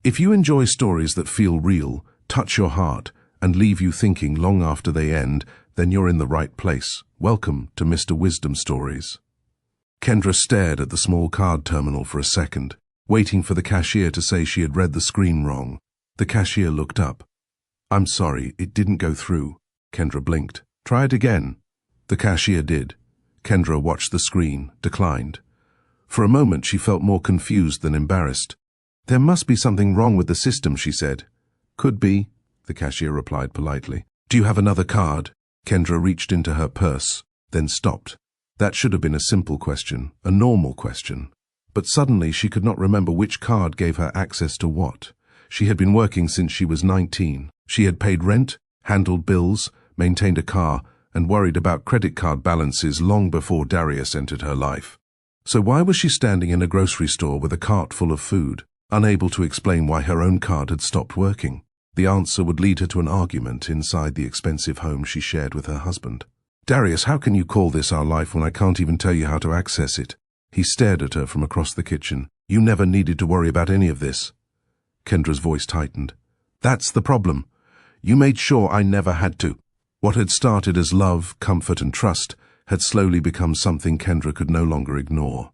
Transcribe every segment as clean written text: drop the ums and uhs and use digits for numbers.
If you enjoy stories that feel real, touch your heart, and leave you thinking long after they end, then you're in the right place. Welcome to Mr. Wisdom Stories. Kendra stared at the small card terminal for a second, waiting for the cashier to say she had read the screen wrong. The cashier looked up. "I'm sorry, it didn't go through." Kendra blinked. "Try it again." The cashier did. Kendra watched the screen, declined. For a moment she felt more confused than embarrassed. "There must be something wrong with the system," she said. "Could be," the cashier replied politely. "Do you have another card?" Kendra reached into her purse, then stopped. That should have been a simple question, a normal question. But suddenly she could not remember which card gave her access to what. She had been working since she was 19. She had paid rent, handled bills, maintained a car, and worried about credit card balances long before Darius entered her life. So why was she standing in a grocery store with a cart full of food, unable to explain why her own card had stopped working? The answer would lead her to an argument inside the expensive home she shared with her husband. "Darius, how can you call this our life when I can't even tell you how to access it?" He stared at her from across the kitchen. "You never needed to worry about any of this." Kendra's voice tightened. "That's the problem. You made sure I never had to." What had started as love, comfort, and trust had slowly become something Kendra could no longer ignore.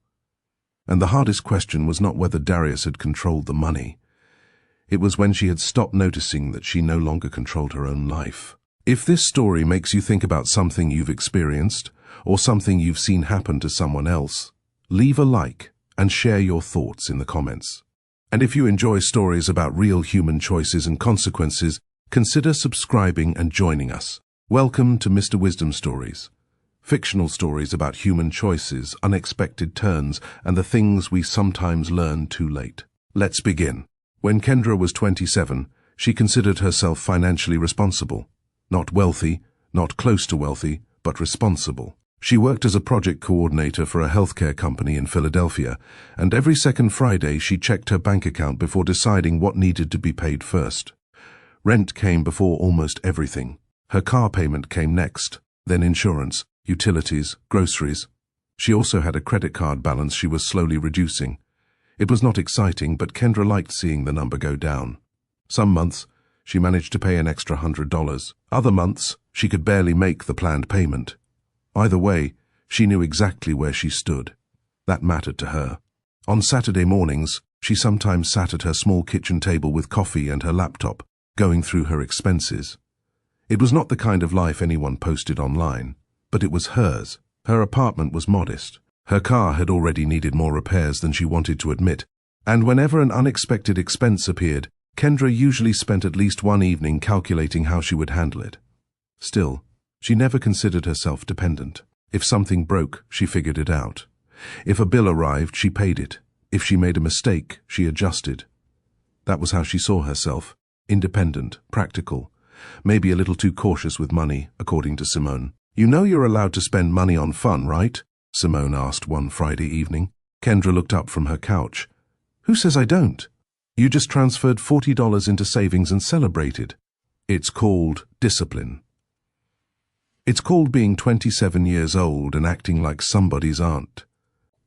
And the hardest question was not whether Darius had controlled the money. It was when she had stopped noticing that she no longer controlled her own life. If this story makes you think about something you've experienced, or something you've seen happen to someone else, leave a like and share your thoughts in the comments. And if you enjoy stories about real human choices and consequences, consider subscribing and joining us. Welcome to Mr. Wisdom Stories. Fictional stories about human choices, unexpected turns, and the things we sometimes learn too late. Let's begin. When Kendra was 27, she considered herself financially responsible. Not wealthy, not close to wealthy, but responsible. She worked as a project coordinator for a healthcare company in Philadelphia, and every second Friday she checked her bank account before deciding what needed to be paid first. Rent came before almost everything. Her car payment came next, then insurance, utilities, groceries. She also had a credit card balance she was slowly reducing. It was not exciting, but Kendra liked seeing the number go down. Some months, she managed to pay an extra $100. Other months, she could barely make the planned payment. Either way, she knew exactly where she stood. That mattered to her. On Saturday mornings, she sometimes sat at her small kitchen table with coffee and her laptop, going through her expenses. It was not the kind of life anyone posted online, but it was hers. Her apartment was modest. Her car had already needed more repairs than she wanted to admit, and whenever an unexpected expense appeared, Kendra usually spent at least one evening calculating how she would handle it. Still, she never considered herself dependent. If something broke, she figured it out. If a bill arrived, she paid it. If she made a mistake, she adjusted. That was how she saw herself. Independent, practical, maybe a little too cautious with money, according to Simone. "You know you're allowed to spend money on fun, right?" Simone asked one Friday evening. Kendra looked up from her couch. "Who says I don't? You just transferred $40 into savings and celebrated." "It's called discipline. It's called being 27 years old and acting like somebody's aunt."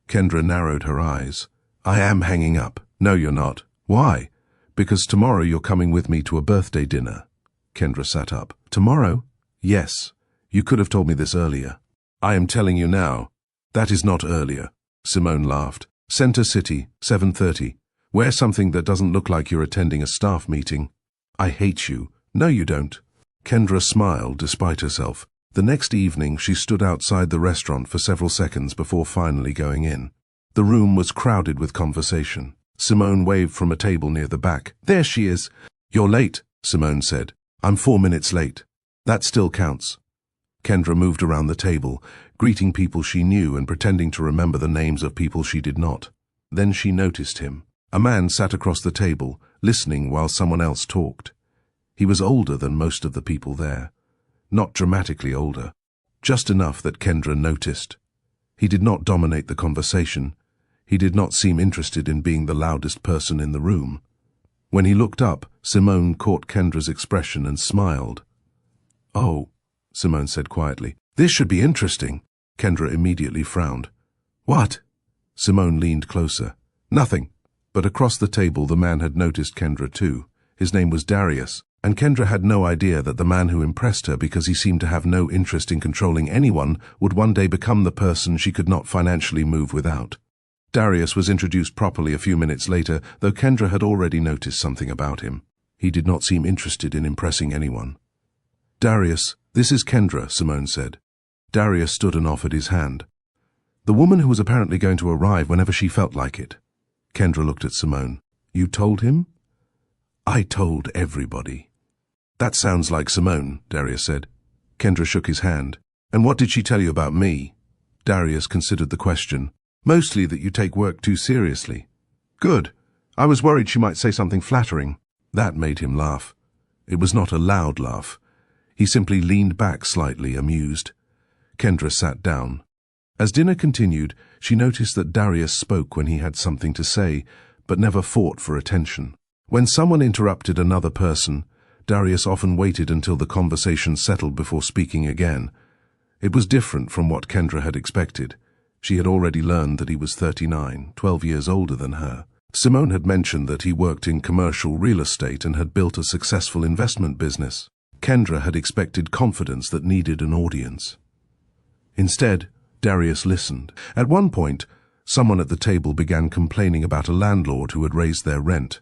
Kendra narrowed her eyes. "I am hanging up." "No, you're not." "Why?" "Because tomorrow you're coming with me to a birthday dinner." Kendra sat up. "Tomorrow?" "Yes. You could have told me this earlier." "I am telling you now." "That is not earlier." Simone laughed. "Center City, 7:30. Wear something that doesn't look like you're attending a staff meeting." "I hate you." "No, you don't." Kendra smiled despite herself. The next evening she stood outside the restaurant for several seconds before finally going in. The room was crowded with conversation. Simone waved from a table near the back. "There she is." "You're late," Simone said. "I'm 4 minutes late." "That still counts." Kendra moved around the table, greeting people she knew and pretending to remember the names of people she did not. Then she noticed him. A man sat across the table, listening while someone else talked. He was older than most of the people there. Not dramatically older, just enough that Kendra noticed. He did not dominate the conversation. He did not seem interested in being the loudest person in the room. When he looked up, Simone caught Kendra's expression and smiled. "Oh," Simone said quietly. "This should be interesting." Kendra immediately frowned. "What?" Simone leaned closer. "Nothing. But across the table the man had noticed Kendra too. His name was Darius, and Kendra had no idea that the man who impressed her because he seemed to have no interest in controlling anyone would one day become the person she could not financially move without. Darius was introduced properly a few minutes later, though Kendra had already noticed something about him. He did not seem interested in impressing anyone. "Darius, this is Kendra," Simone said. Darius stood and offered his hand. The woman who was apparently going to arrive whenever she felt like it. Kendra looked at Simone. "You told him?" "I told everybody." "That sounds like Simone," Darius said. Kendra shook his hand. "And what did she tell you about me?" Darius considered the question. "Mostly that you take work too seriously." "Good. I was worried she might say something flattering." That made him laugh. It was not a loud laugh. He simply leaned back slightly, amused. Kendra sat down. As dinner continued, she noticed that Darius spoke when he had something to say, but never fought for attention. When someone interrupted another person, Darius often waited until the conversation settled before speaking again. It was different from what Kendra had expected. She had already learned that he was 39, 12 years older than her. Simone had mentioned that he worked in commercial real estate and had built a successful investment business. Kendra had expected confidence that needed an audience. Instead, Darius listened. At one point, someone at the table began complaining about a landlord who had raised their rent.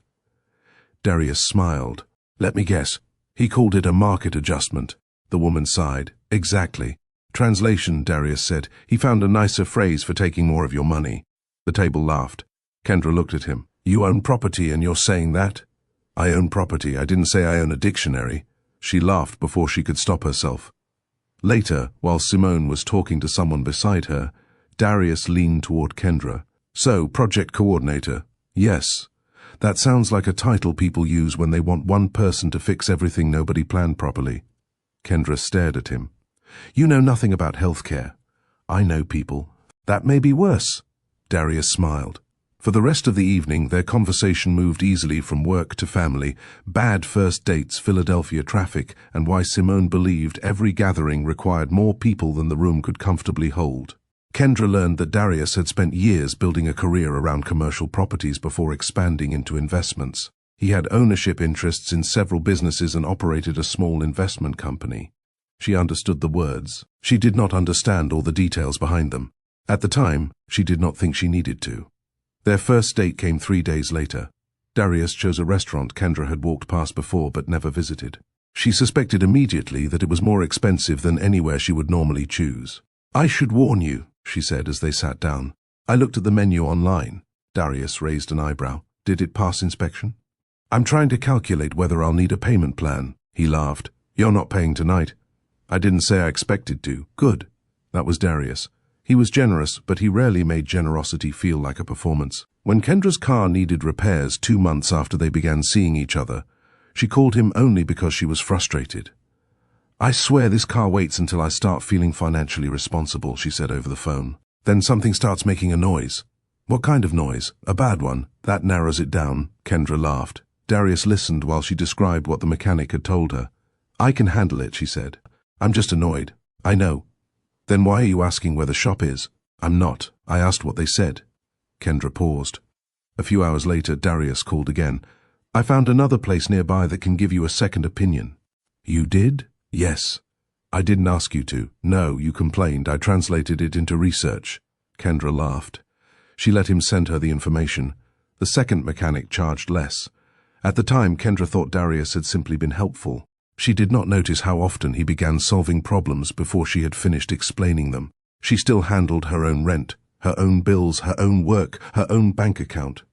Darius smiled. "Let me guess. He called it a market adjustment." The woman sighed. "Exactly." "Translation," Darius said. "He found a nicer phrase for taking more of your money." The table laughed. Kendra looked at him. "You own property and you're saying that?" "I own property. I didn't say I own a dictionary." She laughed before she could stop herself. Later, while Simone was talking to someone beside her, Darius leaned toward Kendra. "So, project coordinator." "Yes. That sounds like a title people use when they want one person to fix everything nobody planned properly." Kendra stared at him. "You know nothing about healthcare." "I know people." "That may be worse." Darius smiled. For the rest of the evening, their conversation moved easily from work to family, bad first dates, Philadelphia traffic, and why Simone believed every gathering required more people than the room could comfortably hold. Kendra learned that Darius had spent years building a career around commercial properties before expanding into investments. He had ownership interests in several businesses and operated a small investment company. She understood the words. She did not understand all the details behind them. At the time, she did not think she needed to. Their first date came 3 days later. Darius chose a restaurant Kendra had walked past before but never visited. She suspected immediately that it was more expensive than anywhere she would normally choose. "I should warn you," she said as they sat down. "I looked at the menu online." Darius raised an eyebrow. "Did it pass inspection?" "I'm trying to calculate whether I'll need a payment plan." He laughed. "You're not paying tonight." "I didn't say I expected to." "Good." That was Darius. He was generous, but he rarely made generosity feel like a performance. When Kendra's car needed repairs 2 months after they began seeing each other, she called him only because she was frustrated. "I swear this car waits until I start feeling financially responsible," she said over the phone. "Then something starts making a noise." "What kind of noise?" "A bad one. That narrows it down." Kendra laughed. Darius listened while she described what the mechanic had told her. "I can handle it," she said. "I'm just annoyed." "I know." "Then why are you asking where the shop is?" "I'm not. I asked what they said." Kendra paused. A few hours later, Darius called again. "I found another place nearby that can give you a second opinion." "You did?" "Yes." "I didn't ask you to." "No, you complained. I translated it into research." Kendra laughed. She let him send her the information. The second mechanic charged less. At the time, Kendra thought Darius had simply been helpful. She did not notice how often he began solving problems before she had finished explaining them. She still handled her own rent, her own bills, her own work, her own bank account.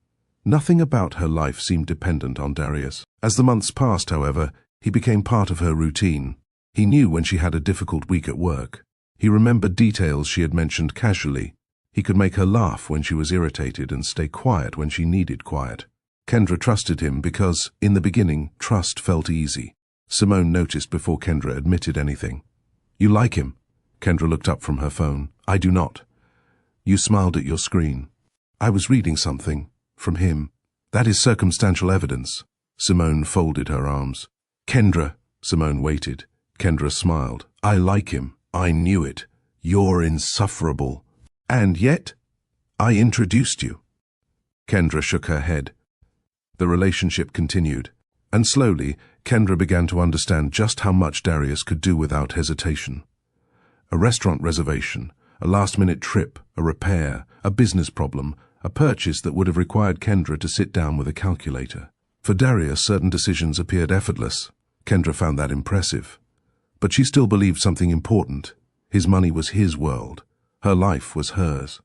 Nothing about her life seemed dependent on Darius. As the months passed, however, he became part of her routine. He knew when she had a difficult week at work. He remembered details she had mentioned casually. He could make her laugh when she was irritated and stay quiet when she needed quiet. Kendra trusted him because, in the beginning, trust felt easy. Simone noticed before Kendra admitted anything. "You like him?" Kendra looked up from her phone. "I do not." "You smiled at your screen." "I was reading something. From him." "That is circumstantial evidence." Simone folded her arms. "Kendra." Simone waited. Kendra smiled. "I like him. I knew it. You're insufferable. And yet, I introduced you." Kendra shook her head. The relationship continued, and slowly, Kendra began to understand just how much Darius could do without hesitation. A restaurant reservation, a last-minute trip, a repair, a business problem, a purchase that would have required Kendra to sit down with a calculator. For Darius, certain decisions appeared effortless. Kendra found that impressive. But she still believed something important. His money was his world. Her life was hers.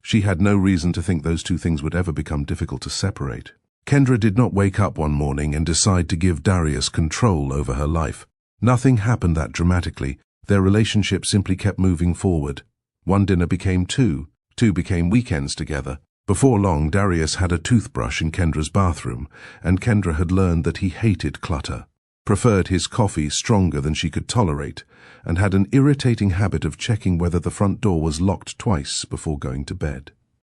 She had no reason to think those two things would ever become difficult to separate. Kendra did not wake up one morning and decide to give Darius control over her life. Nothing happened that dramatically. Their relationship simply kept moving forward. One dinner became two became weekends together. Before long, Darius had a toothbrush in Kendra's bathroom, and Kendra had learned that he hated clutter, preferred his coffee stronger than she could tolerate, and had an irritating habit of checking whether the front door was locked twice before going to bed.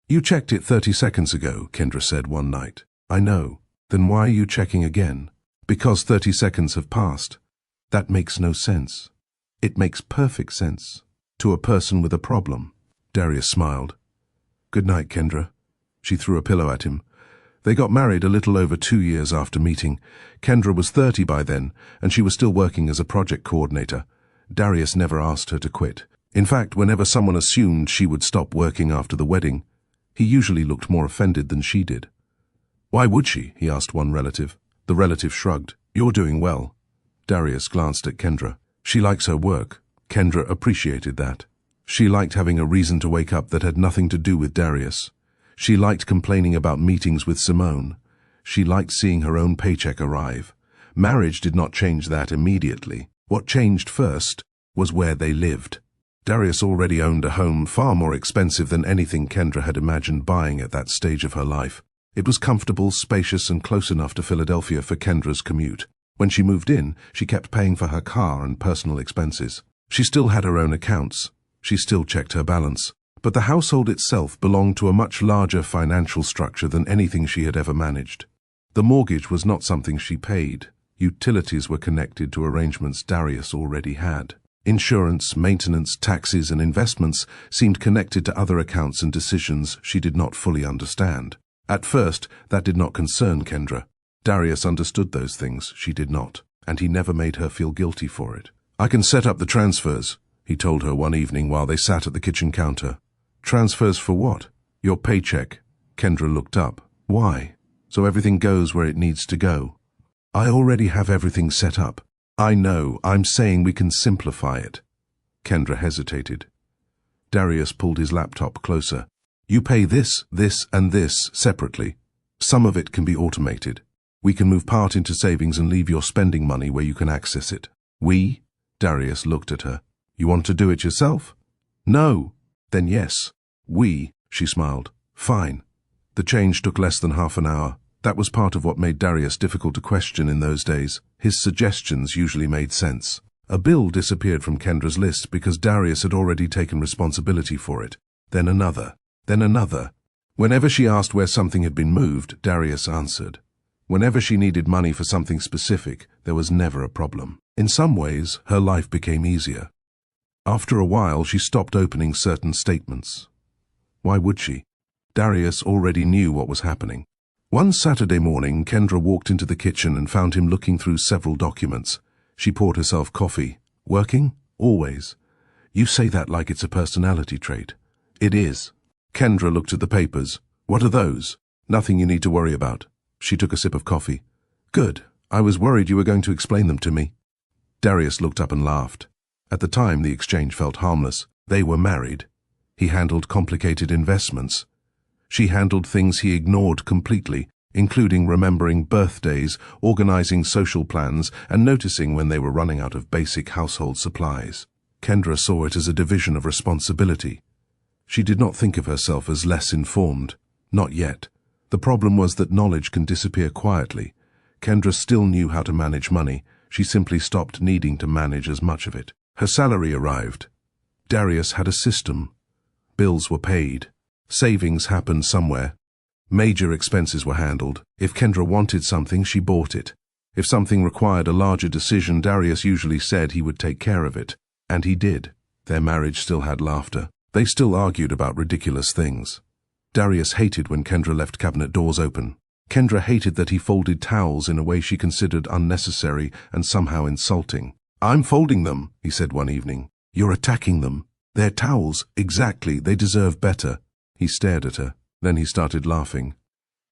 "You checked it 30 seconds ago," Kendra said one night. "I know. Then why are you checking again?" "Because 30 seconds have passed." "That makes no sense." "It makes perfect sense. To a person with a problem." Darius smiled. "Good night, Kendra." She threw a pillow at him. They got married a little over 2 years after meeting. Kendra was 30 by then, and she was still working as a project coordinator. Darius never asked her to quit. In fact, whenever someone assumed she would stop working after the wedding, he usually looked more offended than she did. "Why would she?" he asked one relative. The relative shrugged. "You're doing well." Darius glanced at Kendra. She likes her work. Kendra appreciated that. She liked having a reason to wake up that had nothing to do with Darius. She liked complaining about meetings with Simone. She liked seeing her own paycheck arrive. Marriage did not change that immediately. What changed first was where they lived. Darius already owned a home far more expensive than anything Kendra had imagined buying at that stage of her life. It was comfortable, spacious, and close enough to Philadelphia for Kendra's commute. When she moved in, she kept paying for her car and personal expenses. She still had her own accounts. She still checked her balance. But the household itself belonged to a much larger financial structure than anything she had ever managed. The mortgage was not something she paid. Utilities were connected to arrangements Darius already had. Insurance, maintenance, taxes, and investments seemed connected to other accounts and decisions she did not fully understand. At first, that did not concern Kendra. Darius understood those things, she did not, and he never made her feel guilty for it. "I can set up the transfers," he told her one evening while they sat at the kitchen counter. "Transfers for what?" "Your paycheck." Kendra looked up. "Why?" "So everything goes where it needs to go." "I already have everything set up." "I know, I'm saying we can simplify it." Kendra hesitated. Darius pulled his laptop closer. "You pay this, this, and this separately. Some of it can be automated. We can move part into savings and leave your spending money where you can access it." "We?" Darius looked at her. "You want to do it yourself?" "No." "Then yes. We," she smiled. "Fine." The change took less than half an hour. That was part of what made Darius difficult to question in those days. His suggestions usually made sense. A bill disappeared from Kendra's list because Darius had already taken responsibility for it. Then another. Then another. Whenever she asked where something had been moved, Darius answered. Whenever she needed money for something specific, there was never a problem. In some ways, her life became easier. After a while, she stopped opening certain statements. Why would she? Darius already knew what was happening. One Saturday morning, Kendra walked into the kitchen and found him looking through several documents. She poured herself coffee. "Working? Always." "You say that like it's a personality trait." "It is." Kendra looked at the papers. "What are those?" "Nothing you need to worry about." She took a sip of coffee. "Good. I was worried you were going to explain them to me." Darius looked up and laughed. At the time, the exchange felt harmless. They were married. He handled complicated investments. She handled things he ignored completely, including remembering birthdays, organizing social plans, and noticing when they were running out of basic household supplies. Kendra saw it as a division of responsibility. She did not think of herself as less informed. Not yet. The problem was that knowledge can disappear quietly. Kendra still knew how to manage money. She simply stopped needing to manage as much of it. Her salary arrived. Darius had a system. Bills were paid. Savings happened somewhere. Major expenses were handled. If Kendra wanted something, she bought it. If something required a larger decision, Darius usually said he would take care of it. And he did. Their marriage still had laughter. They still argued about ridiculous things. Darius hated when Kendra left cabinet doors open. Kendra hated that he folded towels in a way she considered unnecessary and somehow insulting. "I'm folding them," he said one evening. "You're attacking them. They're towels. Exactly. They deserve better." He stared at her. Then he started laughing.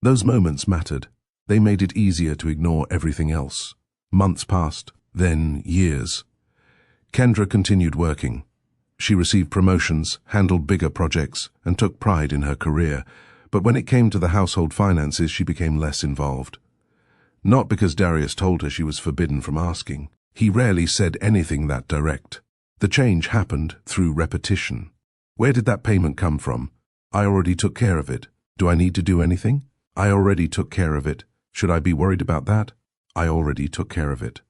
Those moments mattered. They made it easier to ignore everything else. Months passed, then years. Kendra continued working. She received promotions, handled bigger projects, and took pride in her career. But when it came to the household finances, she became less involved. Not because Darius told her she was forbidden from asking. He rarely said anything that direct. The change happened through repetition. "Where did that payment come from?" "I already took care of it." "Do I need to do anything?" "I already took care of it." "Should I be worried about that?" "I already took care of it."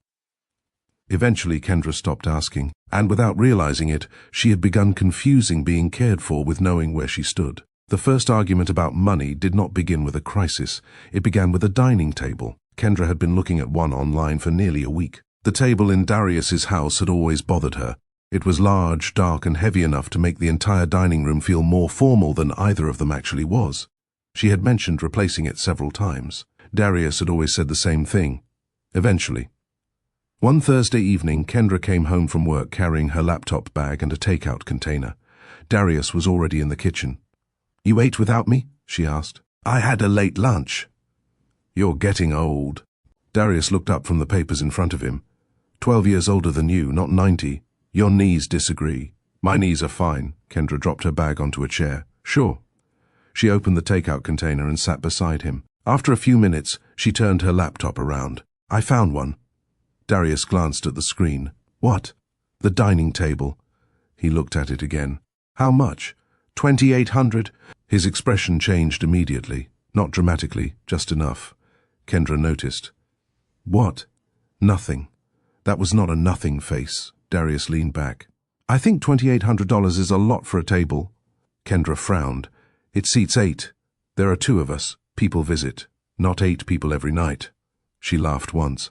Eventually, Kendra stopped asking, and without realizing it, she had begun confusing being cared for with knowing where she stood. The first argument about money did not begin with a crisis. It began with a dining table. Kendra had been looking at one online for nearly a week. The table in Darius's house had always bothered her. It was large, dark, and heavy enough to make the entire dining room feel more formal than either of them actually was. She had mentioned replacing it several times. Darius had always said the same thing. Eventually. One Thursday evening, Kendra came home from work carrying her laptop bag and a takeout container. Darius was already in the kitchen. "You ate without me?" she asked. "I had a late lunch." "You're getting old." Darius looked up from the papers in front of him. 12 years older than you, not 90. Your knees disagree." "My knees are fine." Kendra dropped her bag onto a chair. "Sure." She opened the takeout container and sat beside him. After a few minutes, she turned her laptop around. "I found one." Darius glanced at the screen. "What?" "The dining table." He looked at it again. "How much?" $2,800. His expression changed immediately. Not dramatically, just enough. Kendra noticed. "What?" "Nothing." That was not a nothing face. Darius leaned back. "I think $2,800 is a lot for a table." Kendra frowned. "It seats 8. There are 2 of us. People visit. Not 8 people every night." She laughed once.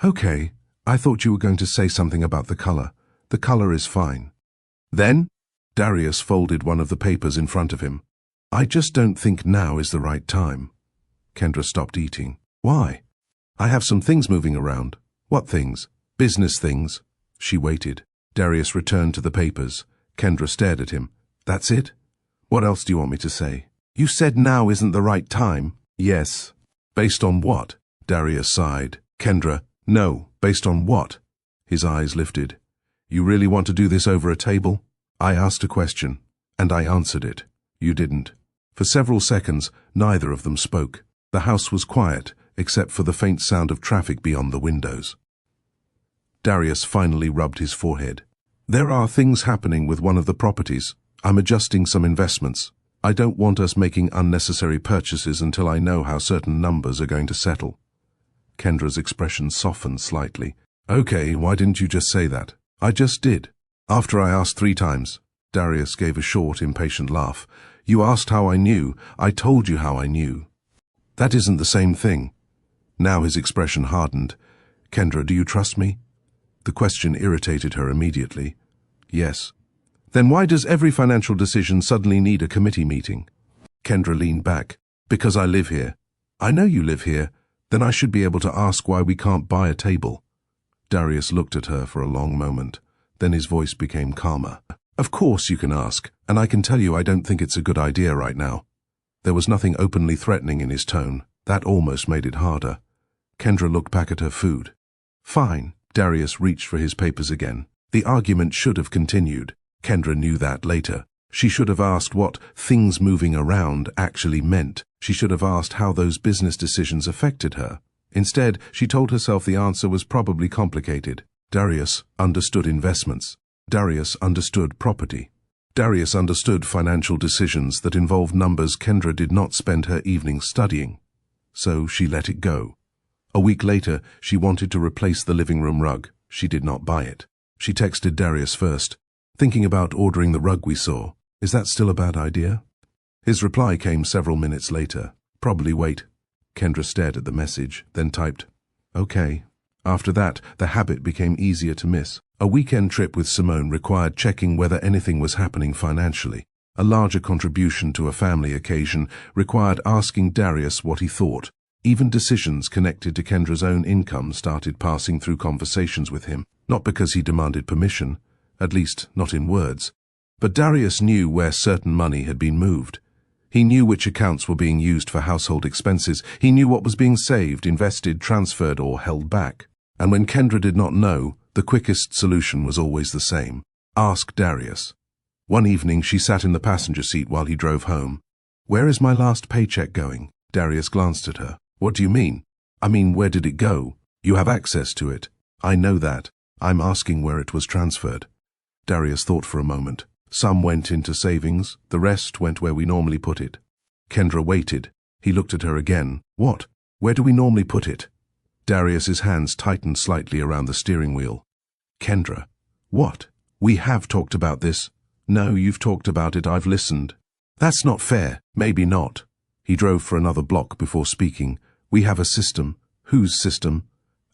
"Okay, I thought you were going to say something about the color. The color is fine." "Then?" Darius folded one of the papers in front of him. "I just don't think now is the right time." Kendra stopped eating. "Why?" "I have some things moving around." "What things?" "Business things." She waited. Darius returned to the papers. Kendra stared at him. "That's it? What else do you want me to say?" "You said now isn't the right time." "Yes." "Based on what?" Darius sighed. "Kendra, no. Based on what?" His eyes lifted. "You really want to do this over a table?" "I asked a question, and I answered it. You didn't." For several seconds, neither of them spoke. The house was quiet, except for the faint sound of traffic beyond the windows. Darius finally rubbed his forehead. "There are things happening with one of the properties. I'm adjusting some investments. I don't want us making unnecessary purchases until I know how certain numbers are going to settle." Kendra's expression softened slightly. "Okay, why didn't you just say that?" "I just did. After I asked 3 times. Darius gave a short, impatient laugh. "You asked how I knew. I told you how I knew." "That isn't the same thing." Now his expression hardened. "Kendra, do you trust me?" The question irritated her immediately. "Yes." "Then why does every financial decision suddenly need a committee meeting?" Kendra leaned back. "Because I live here." "I know you live here. Then I should be able to ask why we can't buy a table." Darius looked at her for a long moment. Then his voice became calmer. "Of course you can ask, and I can tell you I don't think it's a good idea right now." There was nothing openly threatening in his tone. That almost made it harder. Kendra looked back at her food. "Fine." Darius reached for his papers again. The argument should have continued. Kendra knew that later. She should have asked what things moving around actually meant. She should have asked how those business decisions affected her. Instead, she told herself the answer was probably complicated. Darius understood investments. Darius understood property. Darius understood financial decisions that involved numbers Kendra did not spend her evenings studying. So she let it go. A week later, she wanted to replace the living room rug. She did not buy it. She texted Darius first. "Thinking about ordering the rug we saw. Is that still a bad idea?" His reply came several minutes later. "Probably wait." Kendra stared at the message, then typed, "Okay." After that, the habit became easier to miss. A weekend trip with Simone required checking whether anything was happening financially. A larger contribution to a family occasion required asking Darius what he thought. Even decisions connected to Kendra's own income started passing through conversations with him, not because he demanded permission, at least not in words, but Darius knew where certain money had been moved. He knew which accounts were being used for household expenses. He knew what was being saved, invested, transferred, or held back. And when Kendra did not know, the quickest solution was always the same. Ask Darius. One evening she sat in the passenger seat while he drove home. "Where is my last paycheck going?" Darius glanced at her. "What do you mean?" "I mean, where did it go? You have access to it." "I know that. I'm asking where it was transferred." Darius thought for a moment. "Some went into savings, the rest went where we normally put it." Kendra waited. He looked at her again. "What? Where do we normally put it?" Darius's hands tightened slightly around the steering wheel. "Kendra." "What? We have talked about this." "No, you've talked about it, I've listened." "That's not fair." "Maybe not." He drove for another block before speaking. "We have a system." "Whose system?"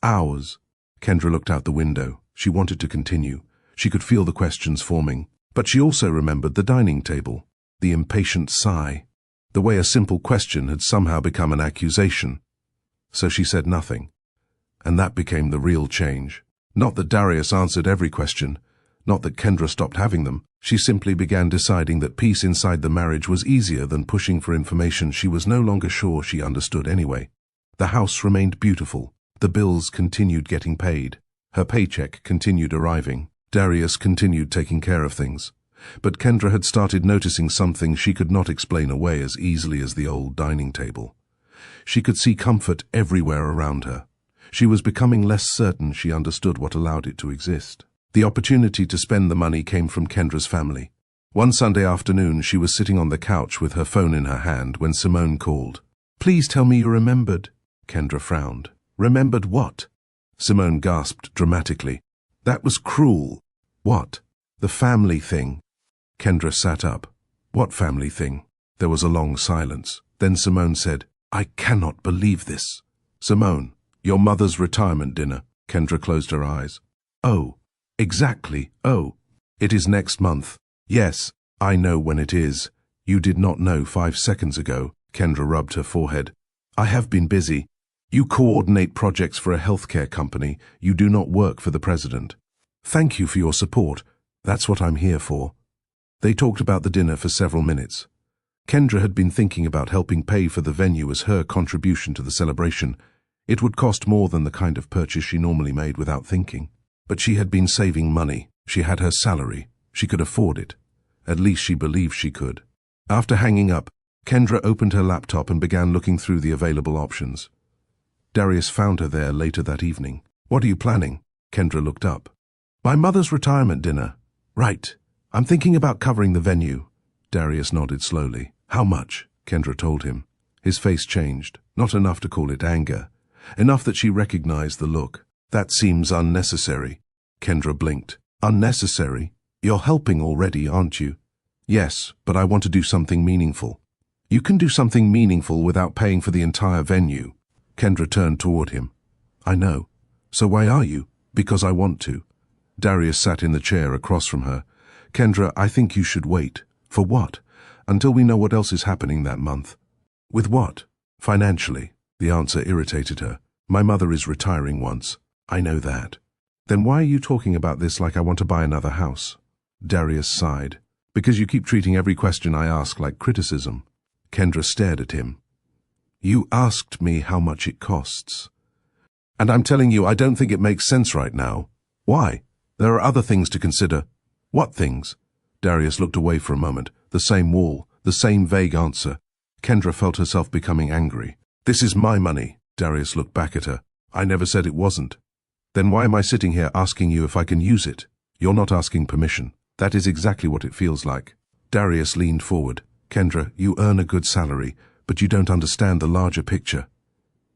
"Ours." Kendra looked out the window. She wanted to continue. She could feel the questions forming. But she also remembered the dining table, the impatient sigh, the way a simple question had somehow become an accusation. So she said nothing. And that became the real change. Not that Darius answered every question, not that Kendra stopped having them. She simply began deciding that peace inside the marriage was easier than pushing for information she was no longer sure she understood anyway. The house remained beautiful. The bills continued getting paid. Her paycheck continued arriving. Darius continued taking care of things. But Kendra had started noticing something she could not explain away as easily as the old dining table. She could see comfort everywhere around her. She was becoming less certain she understood what allowed it to exist. The opportunity to spend the money came from Kendra's family. One Sunday afternoon, she was sitting on the couch with her phone in her hand when Simone called. "Please tell me you remembered." Kendra frowned. "Remembered what?" Simone gasped dramatically. "That was cruel." "What?" "The family thing." Kendra sat up. "What family thing?" There was a long silence. Then Simone said, "I cannot believe this." "Simone, your mother's retirement dinner." Kendra closed her eyes. "Oh, exactly. Oh, it is next month." "Yes, I know when it is. You did not know 5 seconds ago." Kendra rubbed her forehead. "I have been busy. You coordinate projects for a healthcare company. You do not work for the president." "Thank you for your support. That's what I'm here for." They talked about the dinner for several minutes. Kendra had been thinking about helping pay for the venue as her contribution to the celebration. It would cost more than the kind of purchase she normally made without thinking. But she had been saving money. She had her salary. She could afford it. At least she believed she could. After hanging up, Kendra opened her laptop and began looking through the available options. Darius found her there later that evening. "What are you planning?" Kendra looked up. "My mother's retirement dinner." "Right. I'm thinking about covering the venue." Darius nodded slowly. "How much?" Kendra told him. His face changed. Not enough to call it anger. Enough that she recognized the look. "That seems unnecessary." Kendra blinked. "Unnecessary? You're helping already, aren't you?" "Yes, but I want to do something meaningful." "You can do something meaningful without paying for the entire venue." Kendra turned toward him. "I know. So why are you?" "Because I want to." Darius sat in the chair across from her. "Kendra, I think you should wait." "For what?" "Until we know what else is happening that month." "With what?" "Financially." The answer irritated her. "My mother is retiring once." "I know that." "Then why are you talking about this like I want to buy another house?" Darius sighed. "Because you keep treating every question I ask like criticism." Kendra stared at him. "You asked me how much it costs. And I'm telling you I don't think it makes sense right now." "Why?" "There are other things to consider." "What things?" Darius looked away for a moment. The same wall, the same vague answer. Kendra felt herself becoming angry. "This is my money." Darius looked back at her. "I never said it wasn't." "Then why am I sitting here asking you if I can use it?" "You're not asking permission." "That is exactly what it feels like." Darius leaned forward. "Kendra, you earn a good salary, but you don't understand the larger picture."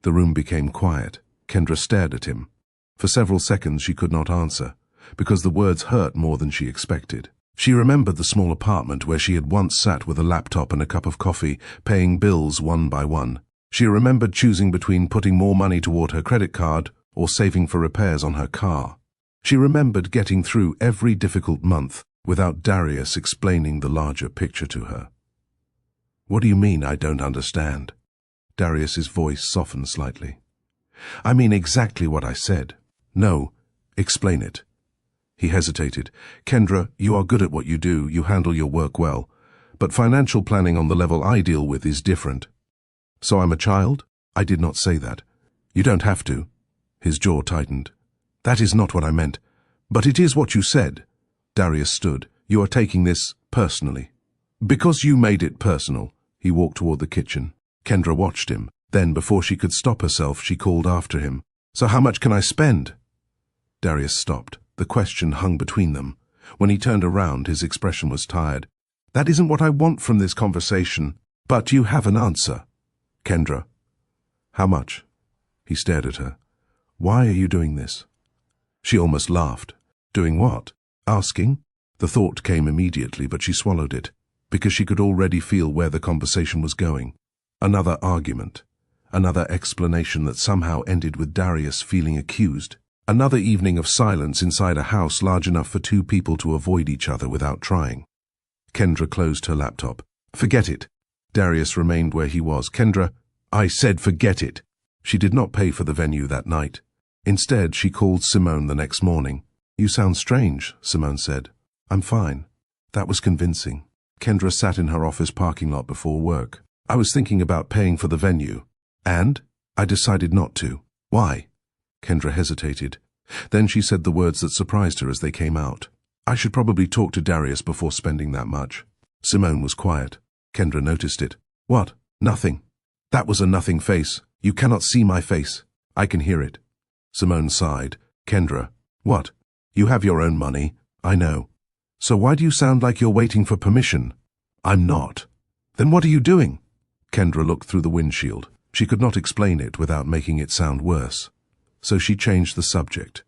The room became quiet. Kendra stared at him. For several seconds she could not answer, because the words hurt more than she expected. She remembered the small apartment where she had once sat with a laptop and a cup of coffee, paying bills one by one. She remembered choosing between putting more money toward her credit card or saving for repairs on her car. She remembered getting through every difficult month, without Darius explaining the larger picture to her. "What do you mean, I don't understand?" Darius's voice softened slightly. "I mean exactly what I said." "No, explain it." He hesitated. "Kendra, you are good at what you do, you handle your work well, but financial planning on the level I deal with is different." "So I'm a child?" "I did not say that." "You don't have to." His jaw tightened. "That is not what I meant. But it is what you said." Darius stood. "You are taking this personally." "Because you made it personal." He walked toward the kitchen. Kendra watched him. Then, before she could stop herself, she called after him. "So how much can I spend?" Darius stopped. The question hung between them. When he turned around, his expression was tired. "That isn't what I want from this conversation. But you have an answer." "Kendra." "How much?" He stared at her. "Why are you doing this?" She almost laughed. "Doing what?" "Asking." The thought came immediately, but she swallowed it, because she could already feel where the conversation was going. Another argument. Another explanation that somehow ended with Darius feeling accused. Another evening of silence inside a house large enough for two people to avoid each other without trying. Kendra closed her laptop. "Forget it." Darius remained where he was. "Kendra, I said forget it." She did not pay for the venue that night. Instead, she called Simone the next morning. "You sound strange," Simone said. "I'm fine." That was convincing. Kendra sat in her office parking lot before work. "I was thinking about paying for the venue. And? I decided not to." "Why?" Kendra hesitated. Then she said the words that surprised her as they came out. "I should probably talk to Darius before spending that much." Simone was quiet. Kendra noticed it. "What?" "Nothing." "That was a nothing face. You cannot see my face. I can hear it." Simone sighed. "Kendra." "What?" "You have your own money. I know. So why do you sound like you're waiting for permission?" "I'm not." "Then what are you doing?" Kendra looked through the windshield. She could not explain it without making it sound worse. So she changed the subject.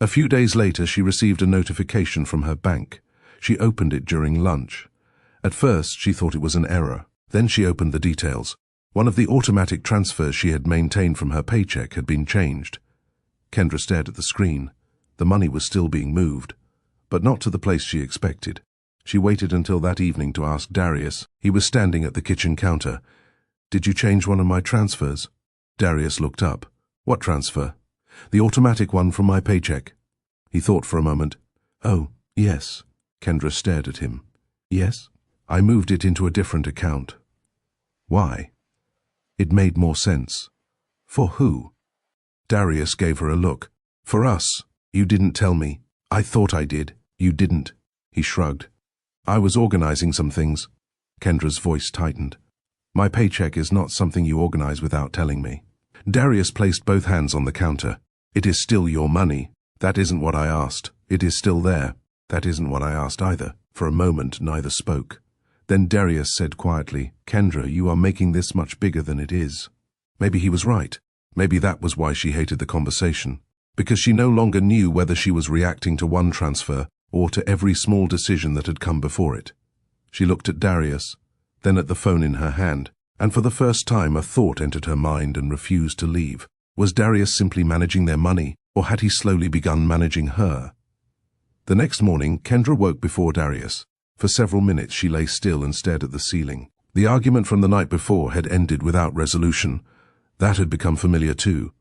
A few days later, she received a notification from her bank. She opened it during lunch. At first, she thought it was an error. Then she opened the details. One of the automatic transfers she had maintained from her paycheck had been changed. Kendra stared at the screen. The money was still being moved, but not to the place she expected. She waited until that evening to ask Darius. He was standing at the kitchen counter. "Did you change one of my transfers?" Darius looked up. "What transfer?" "The automatic one from my paycheck." He thought for a moment. "Oh, yes." Kendra stared at him. "Yes? I moved it into a different account." "Why?" It made more sense. "For who?" Darius gave her a look. "For us. You didn't tell me. I thought I did. You didn't." He shrugged. "I was organizing some things." Kendra's voice tightened. "My paycheck is not something you organize without telling me." Darius placed both hands on the counter. "It is still your money." "That isn't what I asked." "It is still there." "That isn't what I asked either." For a moment, neither spoke. Then Darius said quietly, "Kendra, you are making this much bigger than it is." Maybe he was right. Maybe that was why she hated the conversation. Because she no longer knew whether she was reacting to one transfer or to every small decision that had come before it. She looked at Darius, then at the phone in her hand, and for the first time a thought entered her mind and refused to leave. Was Darius simply managing their money, or had he slowly begun managing her? The next morning, Kendra woke before Darius. For several minutes she lay still and stared at the ceiling. The argument from the night before had ended without resolution. That had become familiar too.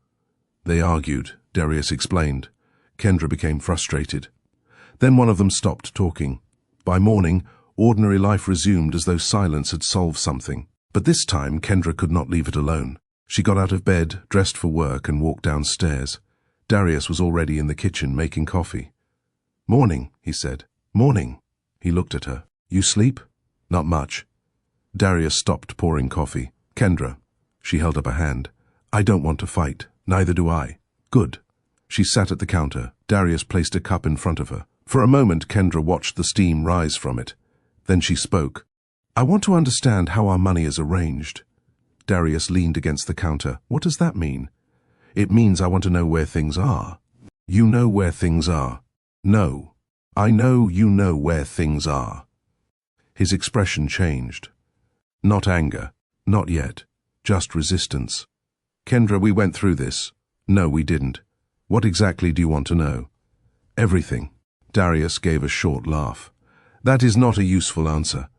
They argued, Darius explained. Kendra became frustrated. Then one of them stopped talking. By morning, ordinary life resumed as though silence had solved something. But this time, Kendra could not leave it alone. She got out of bed, dressed for work, and walked downstairs. Darius was already in the kitchen making coffee. "Morning," he said. "Morning." He looked at her. "You sleep?" "Not much." Darius stopped pouring coffee. "Kendra." She held up a hand. "I don't want to fight. Neither do I." "Good." She sat at the counter. Darius placed a cup in front of her. For a moment, Kendra watched the steam rise from it. Then she spoke. "I want to understand how our money is arranged." Darius leaned against the counter. "What does that mean?" "It means I want to know where things are." "You know where things are." "No. I know you know where things are." His expression changed. Not anger. Not yet. Just resistance. "Kendra, we went through this." "No, we didn't." "What exactly do you want to know?" "Everything." Darius gave a short laugh. That is not a useful answer.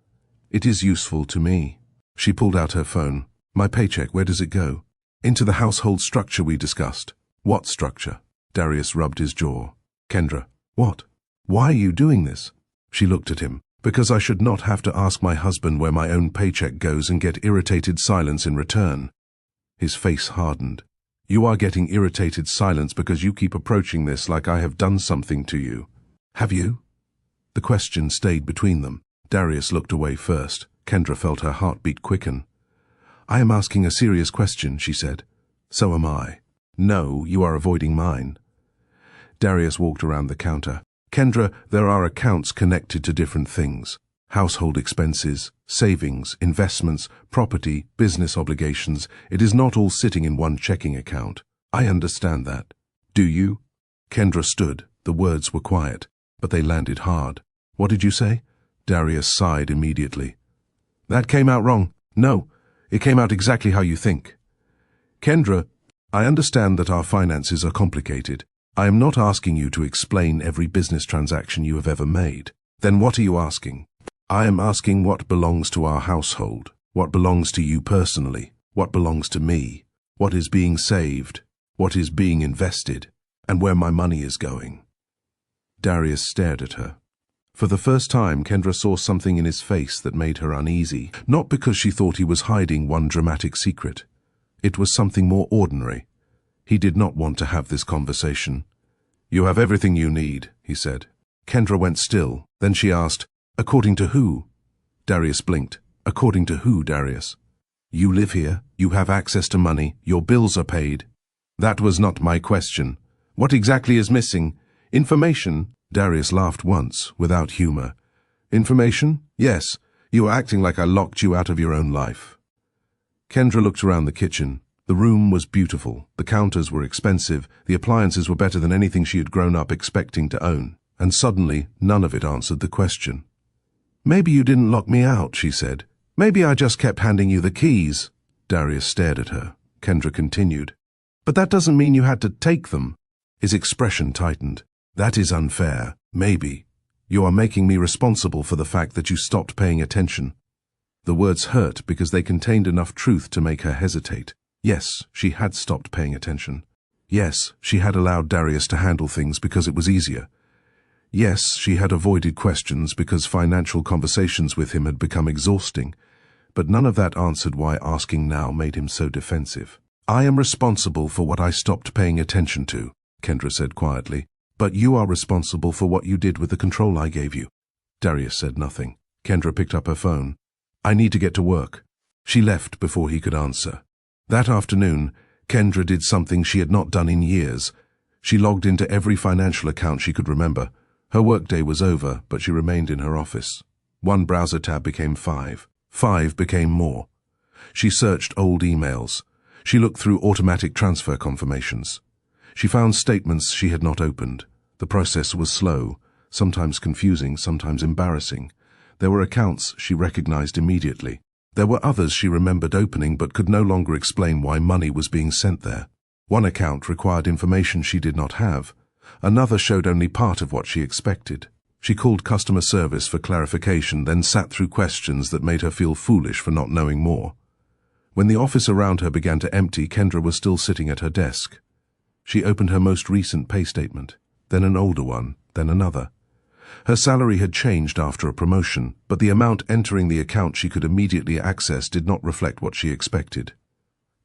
It is useful to me. She pulled out her phone. My paycheck, where does it go? Into the household structure we discussed. What structure? Darius rubbed his jaw. Kendra, what? Why are you doing this? She looked at him. Because I should not have to ask my husband where my own paycheck goes and get irritated silence in return. His face hardened. You are getting irritated silence because you keep approaching this like I have done something to you. Have you? The question stayed between them. Darius looked away first. Kendra felt her heartbeat quicken. I am asking a serious question, she said. So am I. No, you are avoiding mine. Darius walked around the counter. Kendra, there are accounts connected to different things. Household expenses, savings, investments, property, business obligations. It is not all sitting in one checking account. I understand that. Do you? Kendra stood. The words were quiet, but they landed hard. What did you say? Darius sighed immediately. That came out wrong. No, it came out exactly how you think. Kendra, I understand that our finances are complicated. I am not asking you to explain every business transaction you have ever made. Then what are you asking? I am asking what belongs to our household, what belongs to you personally, what belongs to me, what is being saved, what is being invested, and where my money is going. Darius stared at her. For the first time, Kendra saw something in his face that made her uneasy, not because she thought he was hiding one dramatic secret. It was something more ordinary. He did not want to have this conversation. You have everything you need, he said. Kendra went still. Then she asked, according to who? Darius blinked. According to who, Darius? You live here. You have access to money. Your bills are paid. That was not my question. What exactly is missing? Information? Darius laughed once, without humor. Information? Yes. You are acting like I locked you out of your own life. Kendra looked around the kitchen. The room was beautiful, the counters were expensive, the appliances were better than anything she had grown up expecting to own, and suddenly none of it answered the question. Maybe you didn't lock me out, she said. Maybe I just kept handing you the keys. Darius stared at her. Kendra continued. But that doesn't mean you had to take them. His expression tightened. That is unfair. Maybe. You are making me responsible for the fact that you stopped paying attention. The words hurt because they contained enough truth to make her hesitate. Yes, she had stopped paying attention. Yes, she had allowed Darius to handle things because it was easier. Yes, she had avoided questions because financial conversations with him had become exhausting. But none of that answered why asking now made him so defensive. I am responsible for what I stopped paying attention to, Kendra said quietly. But you are responsible for what you did with the control I gave you. Darius said nothing. Kendra picked up her phone. I need to get to work. She left before he could answer. That afternoon, Kendra did something she had not done in years. She logged into every financial account she could remember. Her workday was over, but she remained in her office. One browser tab became 5. 5 became more. She searched old emails. She looked through automatic transfer confirmations. She found statements she had not opened. The process was slow, sometimes confusing, sometimes embarrassing. There were accounts she recognized immediately. There were others she remembered opening but could no longer explain why money was being sent there. One account required information she did not have. Another showed only part of what she expected. She called customer service for clarification, then sat through questions that made her feel foolish for not knowing more. When the office around her began to empty, Kendra was still sitting at her desk. She opened her most recent pay statement, then an older one, then another. Her salary had changed after a promotion, but the amount entering the account she could immediately access did not reflect what she expected.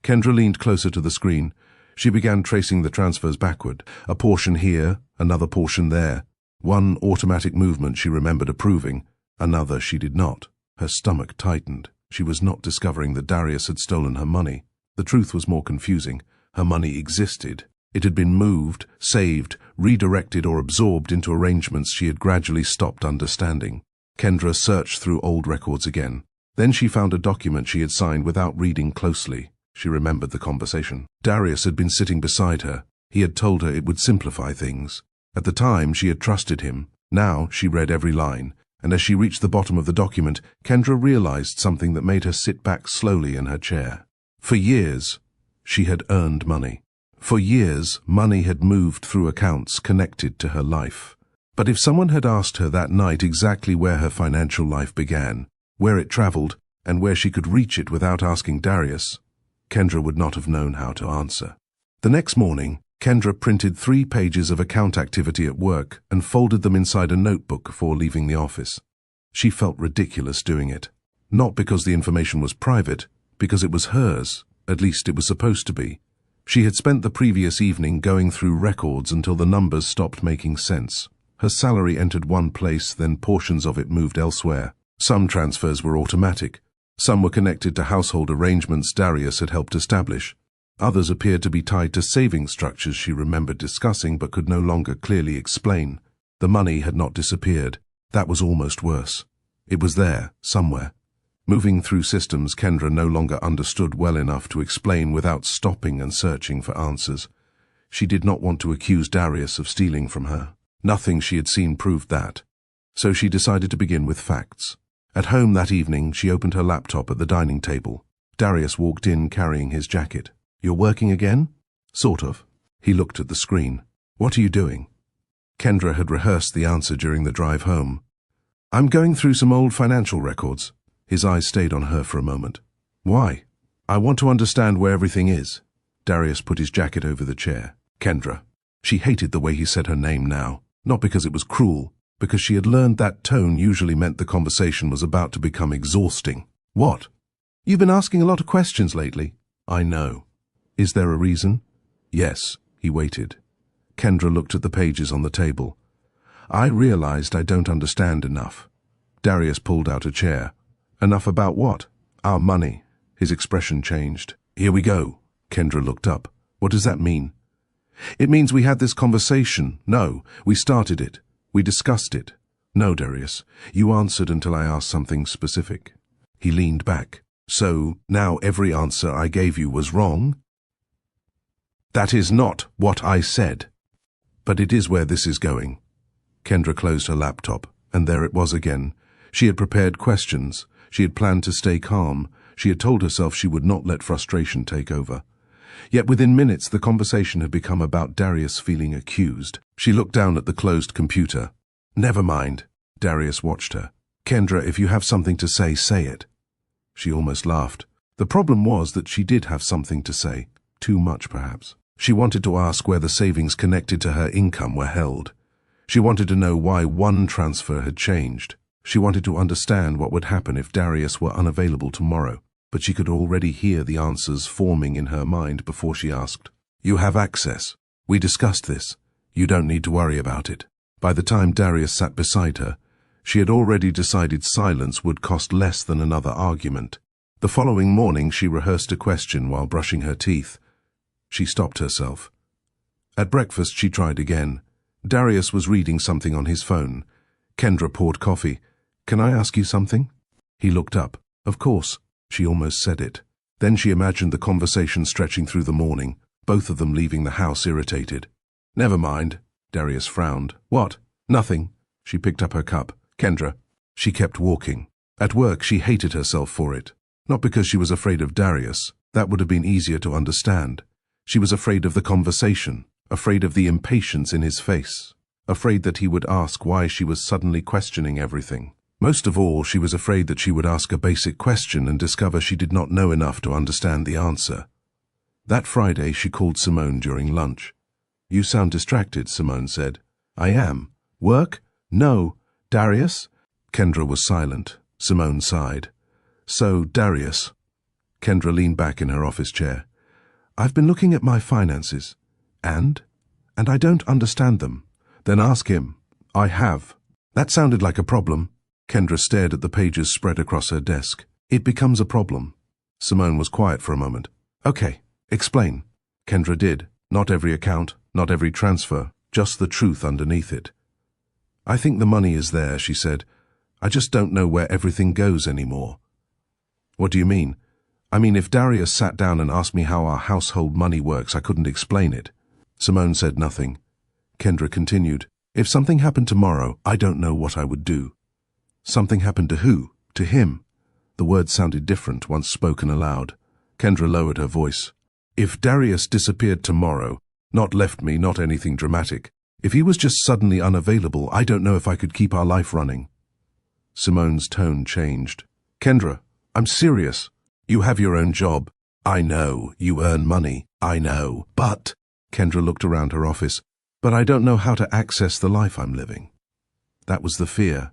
Kendra leaned closer to the screen. She began tracing the transfers backward, a portion here, another portion there. One automatic movement she remembered approving, another she did not. Her stomach tightened. She was not discovering that Darius had stolen her money. The truth was more confusing. Her money existed. It had been moved, saved, redirected or absorbed into arrangements she had gradually stopped understanding. Kendra searched through old records again. Then she found a document she had signed without reading closely. She remembered the conversation. Darius had been sitting beside her. He had told her it would simplify things. At the time, she had trusted him. Now she read every line, and as she reached the bottom of the document, Kendra realized something that made her sit back slowly in her chair. For years, she had earned money. For years, money had moved through accounts connected to her life. But if someone had asked her that night exactly where her financial life began, where it traveled, and where she could reach it without asking Darius, Kendra would not have known how to answer. The next morning, Kendra printed 3 pages of account activity at work and folded them inside a notebook before leaving the office. She felt ridiculous doing it. Not because the information was private, because it was hers, at least it was supposed to be. She had spent the previous evening going through records until the numbers stopped making sense. Her salary entered one place, then portions of it moved elsewhere. Some transfers were automatic. Some were connected to household arrangements Darius had helped establish. Others appeared to be tied to saving structures she remembered discussing but could no longer clearly explain. The money had not disappeared. That was almost worse. It was there, somewhere. Moving through systems Kendra no longer understood well enough to explain without stopping and searching for answers. She did not want to accuse Darius of stealing from her. Nothing she had seen proved that. So she decided to begin with facts. At home that evening, she opened her laptop at the dining table. Darius walked in carrying his jacket. "You're working again?" "Sort of." He looked at the screen. "What are you doing?" Kendra had rehearsed the answer during the drive home. "I'm going through some old financial records." His eyes stayed on her for a moment. "Why?" "I want to understand where everything is." Darius put his jacket over the chair. "Kendra." She hated the way he said her name now. Not because it was cruel, because she had learned that tone usually meant the conversation was about to become exhausting. "What?" "You've been asking a lot of questions lately." "I know." "Is there a reason?" "Yes." He waited. Kendra looked at the pages on the table. "I realized I don't understand enough." Darius pulled out a chair. "Enough about what?" "Our money." His expression changed. "Here we go." Kendra looked up. "What does that mean?" "It means we had this conversation." "No, we started it. We discussed it." "No, Darius. You answered until I asked something specific." He leaned back. "So, now every answer I gave you was wrong?" "That is not what I said." "But it is where this is going." Kendra closed her laptop, and there it was again. She had prepared questions. She had planned to stay calm. She had told herself she would not let frustration take over. Yet within minutes the conversation had become about Darius feeling accused. She looked down at the closed computer. "Never mind." Darius watched her. "Kendra, if you have something to say, say it." She almost laughed. The problem was that she did have something to say. Too much, perhaps. She wanted to ask where the savings connected to her income were held. She wanted to know why one transfer had changed. She wanted to understand what would happen if Darius were unavailable tomorrow. But she could already hear the answers forming in her mind before she asked. "You have access. We discussed this. You don't need to worry about it." By the time Darius sat beside her, she had already decided silence would cost less than another argument. The following morning she rehearsed a question while brushing her teeth. She stopped herself. At breakfast she tried again. Darius was reading something on his phone. Kendra poured coffee. "Can I ask you something?" He looked up. "Of course." She almost said it. Then she imagined the conversation stretching through the morning, both of them leaving the house irritated. "Never mind." Darius frowned. "What?" "Nothing." She picked up her cup. "Kendra." She kept walking. At work she hated herself for it. Not because she was afraid of Darius. That would have been easier to understand. She was afraid of the conversation, afraid of the impatience in his face, afraid that he would ask why she was suddenly questioning everything. Most of all, she was afraid that she would ask a basic question and discover she did not know enough to understand the answer. That Friday, she called Simone during lunch. "You sound distracted," Simone said. "I am." "Work?" "No." "Darius?" Kendra was silent. Simone sighed. "So, Darius." Kendra leaned back in her office chair. "I've been looking at my finances. And I don't understand them." "Then ask him." "I have." That sounded like a problem. Kendra stared at the pages spread across her desk. "It becomes a problem." Simone was quiet for a moment. "Okay, explain." Kendra did. Not every account, not every transfer, just the truth underneath it. "I think the money is there," she said. "I just don't know where everything goes anymore." "What do you mean?" "I mean, if Darius sat down and asked me how our household money works, I couldn't explain it." Simone said nothing. Kendra continued. "If something happened tomorrow, I don't know what I would do." "Something happened to who? To him?" The words sounded different once spoken aloud. Kendra lowered her voice. "If Darius disappeared tomorrow, not left me, not anything dramatic. If he was just suddenly unavailable, I don't know if I could keep our life running. Simone's tone changed. Kendra, I'm serious. You have your own job. I know. You earn money. I know. But, Kendra looked around her office, but I don't know how to access the life I'm living. That was the fear.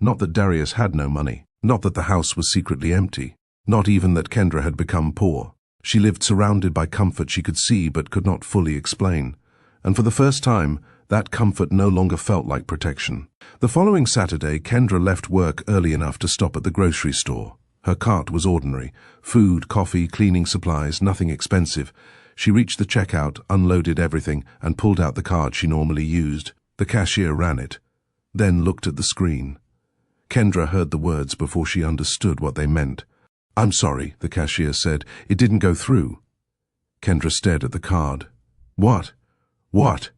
Not that Darius had no money. Not that the house was secretly empty. Not even that Kendra had become poor. She lived surrounded by comfort she could see but could not fully explain. And for the first time, that comfort no longer felt like protection. The following Saturday, Kendra left work early enough to stop at the grocery store. Her cart was ordinary. Food, coffee, cleaning supplies, nothing expensive. She reached the checkout, unloaded everything, and pulled out the card she normally used. The cashier ran it, then looked at the screen. Kendra heard the words before she understood what they meant. I'm sorry, the cashier said. It didn't go through. Kendra stared at the card. What? What?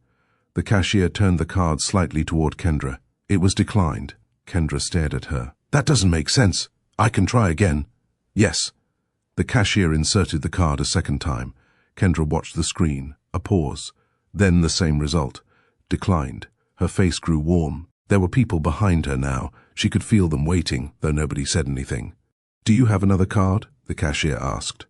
The cashier turned the card slightly toward Kendra. It was declined. Kendra stared at her. That doesn't make sense. I can try again. Yes. The cashier inserted the card a second time. Kendra watched the screen. A pause. Then the same result. Declined. Her face grew warm. There were people behind her now. She could feel them waiting, though nobody said anything. Do you have another card? The cashier asked.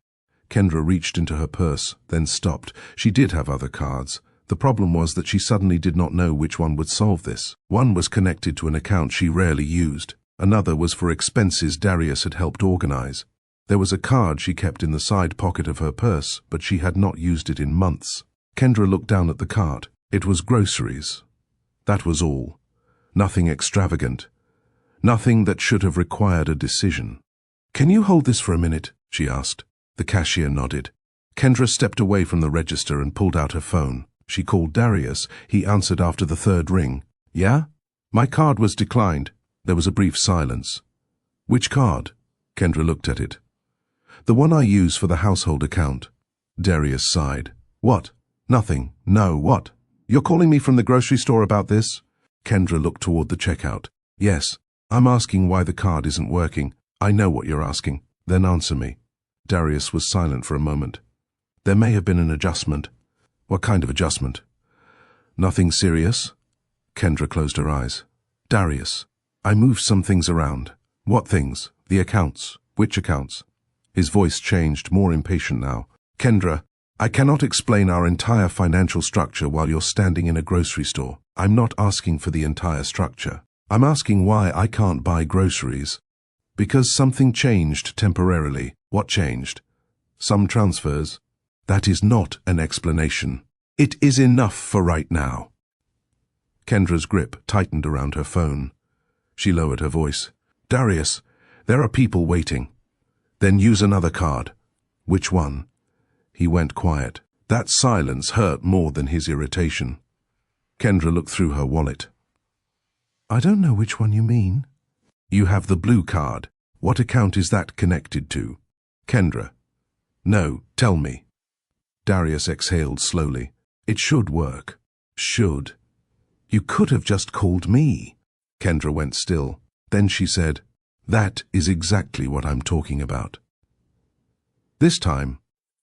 Kendra reached into her purse, then stopped. She did have other cards. The problem was that she suddenly did not know which one would solve this. One was connected to an account she rarely used. Another was for expenses Darius had helped organize. There was a card she kept in the side pocket of her purse, but she had not used it in months. Kendra looked down at the card. It was groceries. That was all. Nothing extravagant. Nothing that should have required a decision. Can you hold this for a minute? She asked. The cashier nodded. Kendra stepped away from the register and pulled out her phone. She called Darius. He answered after the third ring. Yeah? My card was declined. There was a brief silence. Which card? Kendra looked at it. The one I use for the household account. Darius sighed. What? Nothing. No, what? You're calling me from the grocery store about this? Kendra looked toward the checkout. Yes. I'm asking why the card isn't working. I know what you're asking. Then answer me. Darius was silent for a moment. There may have been an adjustment. What kind of adjustment? Nothing serious? Kendra closed her eyes. Darius, I moved some things around. What things? The accounts. Which accounts? His voice changed, more impatient now. Kendra, I cannot explain our entire financial structure while you're standing in a grocery store. I'm not asking for the entire structure. I'm asking why I can't buy groceries. Because something changed temporarily. What changed? Some transfers. That is not an explanation. It is enough for right now. Kendra's grip tightened around her phone. She lowered her voice. Darius, there are people waiting. Then use another card. Which one? He went quiet. That silence hurt more than his irritation. Kendra looked through her wallet. I don't know which one you mean. You have the blue card. What account is that connected to? Kendra. No, tell me. Darius exhaled slowly. It should work. Should. You could have just called me. Kendra went still. Then she said, That is exactly what I'm talking about. This time,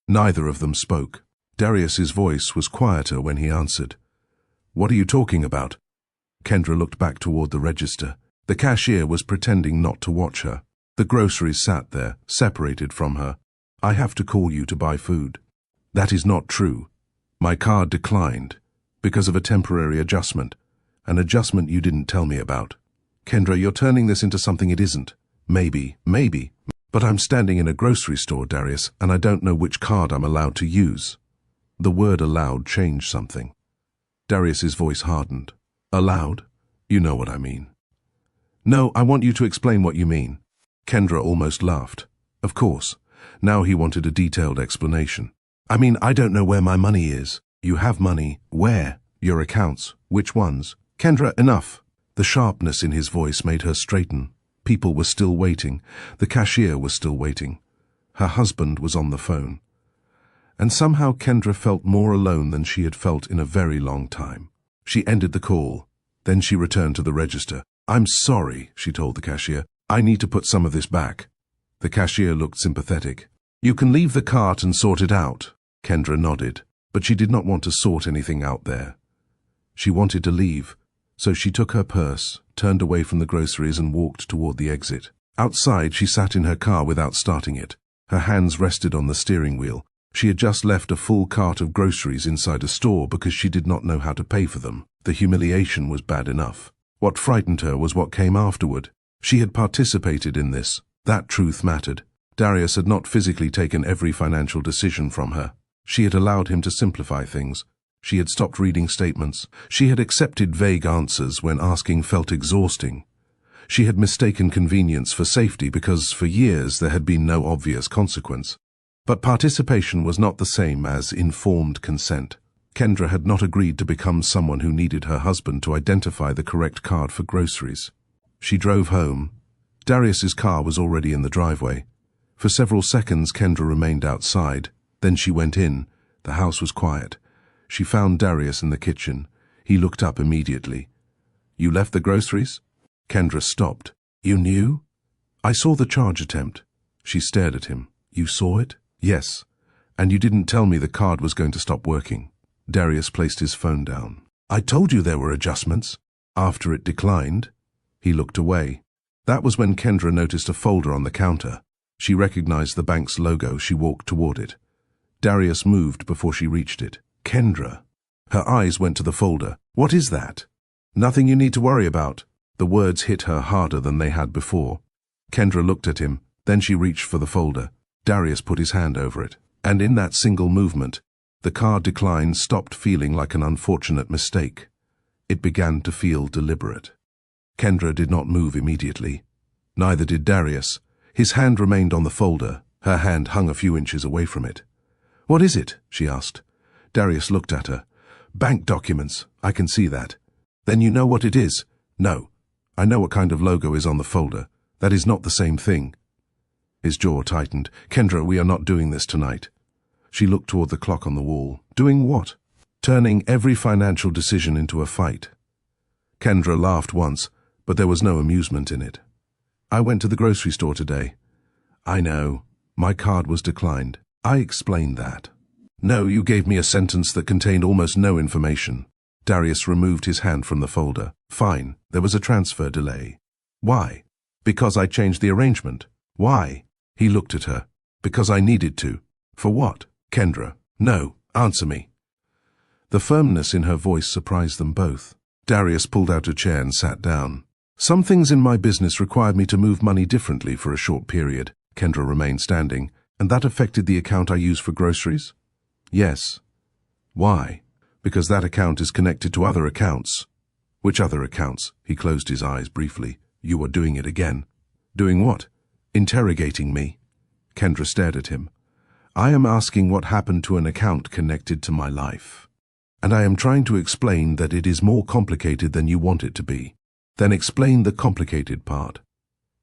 neither of them spoke. Darius's voice was quieter when he answered. What are you talking about? Kendra looked back toward the register. The cashier was pretending not to watch her. The groceries sat there, separated from her. I have to call you to buy food. That is not true. My card declined because of a temporary adjustment, an adjustment you didn't tell me about. Kendra, you're turning this into something it isn't. Maybe. But I'm standing in a grocery store, Darius, and I don't know which card I'm allowed to use. The word allowed changed something. Darius's voice hardened. Allowed? You know what I mean. No, I want you to explain what you mean. Kendra almost laughed. Of course. Now he wanted a detailed explanation. I mean, I don't know where my money is. You have money. Where? Your accounts. Which ones? Kendra, enough. The sharpness in his voice made her straighten. People were still waiting. The cashier was still waiting. Her husband was on the phone. And somehow Kendra felt more alone than she had felt in a very long time. She ended the call. Then she returned to the register. I'm sorry, she told the cashier. I need to put some of this back. The cashier looked sympathetic. You can leave the cart and sort it out. Kendra nodded, but she did not want to sort anything out there. She wanted to leave, so she took her purse, turned away from the groceries and walked toward the exit. Outside, she sat in her car without starting it. Her hands rested on the steering wheel. She had just left a full cart of groceries inside a store because she did not know how to pay for them. The humiliation was bad enough. What frightened her was what came afterward. She had participated in this. That truth mattered. Darius had not physically taken every financial decision from her. She had allowed him to simplify things. She had stopped reading statements. She had accepted vague answers when asking felt exhausting. She had mistaken convenience for safety because for years there had been no obvious consequence. But participation was not the same as informed consent. Kendra had not agreed to become someone who needed her husband to identify the correct card for groceries. She drove home. Darius's car was already in the driveway. For several seconds Kendra remained outside. Then she went in. The house was quiet. She found Darius in the kitchen. He looked up immediately. "You left the groceries?" Kendra stopped. "You knew?" "I saw the charge attempt." She stared at him. "You saw it?" "Yes. And you didn't tell me the card was going to stop working." Darius placed his phone down. "I told you there were adjustments." "After it declined?" He looked away. That was when Kendra noticed a folder on the counter. She recognized the bank's logo. She walked toward it. Darius moved before she reached it. "Kendra." Her eyes went to the folder. "What is that?" "Nothing you need to worry about." The words hit her harder than they had before. Kendra looked at him. Then she reached for the folder. Darius put his hand over it. And in that single movement, the card decline stopped feeling like an unfortunate mistake. It began to feel deliberate. Kendra did not move immediately. Neither did Darius. His hand remained on the folder. Her hand hung a few inches away from it. "What is it?" she asked. Darius looked at her. "Bank documents. I can see that." "Then you know what it is?" "No. I know what kind of logo is on the folder. That is not the same thing." His jaw tightened. "Kendra, we are not doing this tonight." She looked toward the clock on the wall. "Doing what?" "Turning every financial decision into a fight." Kendra laughed once, but there was no amusement in it. "I went to the grocery store today." "I know. My card was declined." "I explained that." "No, you gave me a sentence that contained almost no information." Darius removed his hand from the folder. "Fine, there was a transfer delay." "Why?" "Because I changed the arrangement." "Why?" He looked at her. "Because I needed to." "For what?" "Kendra." "No, answer me." The firmness in her voice surprised them both. Darius pulled out a chair and sat down. "Some things in my business required me to move money differently for a short period." Kendra remained standing. "And that affected the account I use for groceries?" "Yes." "Why?" "Because that account is connected to other accounts." "Which other accounts?" He closed his eyes briefly. "You are doing it again." "Doing what?" "Interrogating me." Kendra stared at him. "I am asking what happened to an account connected to my life. And I am trying to explain that it is more complicated than you want it to be." "Then explain the complicated part."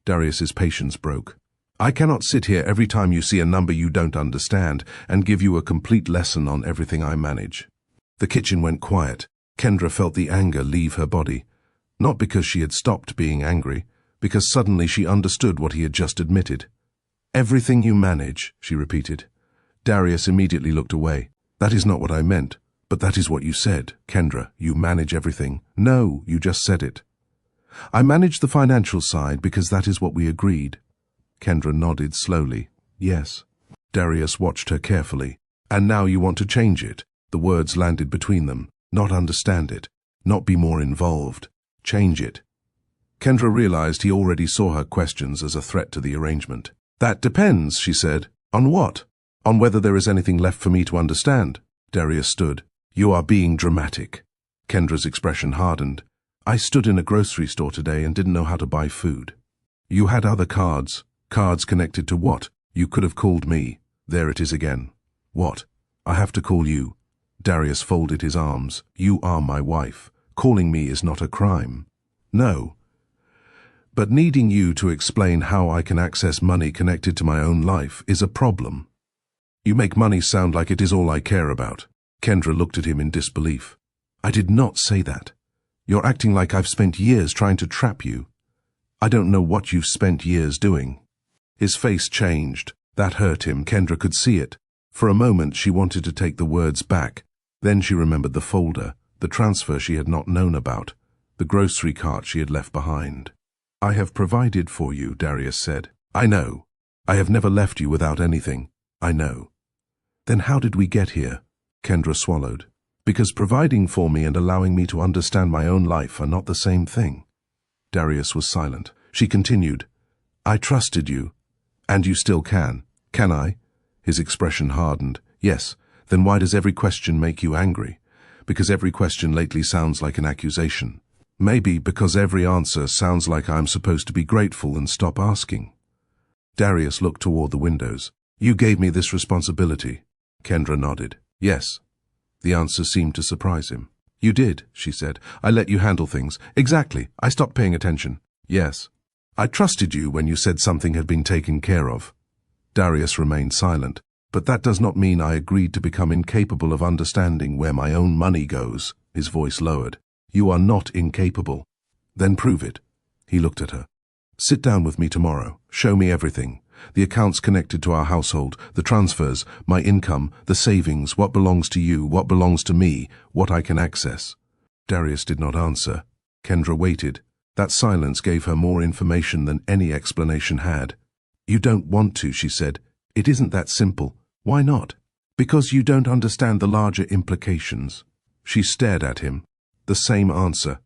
Darius's patience broke. "I cannot sit here every time you see a number you don't understand and give you a complete lesson on everything I manage." The kitchen went quiet. Kendra felt the anger leave her body. Not because she had stopped being angry, because suddenly she understood what he had just admitted. "Everything you manage," she repeated. Darius immediately looked away. "That is not what I meant, but that is what you said. Kendra, you manage everything." "No, you just said it." "I manage the financial side because that is what we agreed." Kendra nodded slowly. "Yes." Darius watched her carefully. "And now you want to change it." The words landed between them. "Not understand it. Not be more involved. Change it." Kendra realized he already saw her questions as a threat to the arrangement. "That depends," she said. "On what?" "On whether there is anything left for me to understand." Darius stood. "You are being dramatic." Kendra's expression hardened. "I stood in a grocery store today and didn't know how to buy food." "You had other cards." "Cards connected to what?" "You could have called me." "There it is again." "What?" "I have to call you." Darius folded his arms. "You are my wife. Calling me is not a crime." "No. But needing you to explain how I can access money connected to my own life is a problem." "You make money sound like it is all I care about." Kendra looked at him in disbelief. "I did not say that. You're acting like I've spent years trying to trap you." "I don't know what you've spent years doing." His face changed. That hurt him. Kendra could see it. For a moment she wanted to take the words back. Then she remembered the folder. the transfer she had not known about, the grocery cart she had left behind. "I have provided for you," Darius said. "I know. I have never left you without anything. I know." "Then how did we get here?" Kendra swallowed. "Because providing for me and allowing me to understand my own life are not the same thing." Darius was silent. She continued, "I trusted you. And you still can. Can I?" His expression hardened. "Yes. Then why does every question make you angry? Because every question lately sounds like an accusation. Maybe because every answer sounds like I'm supposed to be grateful and stop asking." Darius looked toward the windows. "You gave me this responsibility." Kendra nodded. "Yes." The answer seemed to surprise him. "You did," she said. "I let you handle things." "Exactly. I stopped paying attention." "Yes." "I trusted you when you said something had been taken care of." Darius remained silent. "But that does not mean I agreed to become incapable of understanding where my own money goes." His voice lowered. "You are not incapable." "Then prove it." He looked at her. "Sit down with me tomorrow. Show me everything. The accounts connected to our household, the transfers, my income, the savings, what belongs to you, what belongs to me, what I can access." Darius did not answer. Kendra waited. That silence gave her more information than any explanation had. "You don't want to," she said. "It isn't that simple." "Why not?" "Because you don't understand the larger implications." She stared at him. The same answer.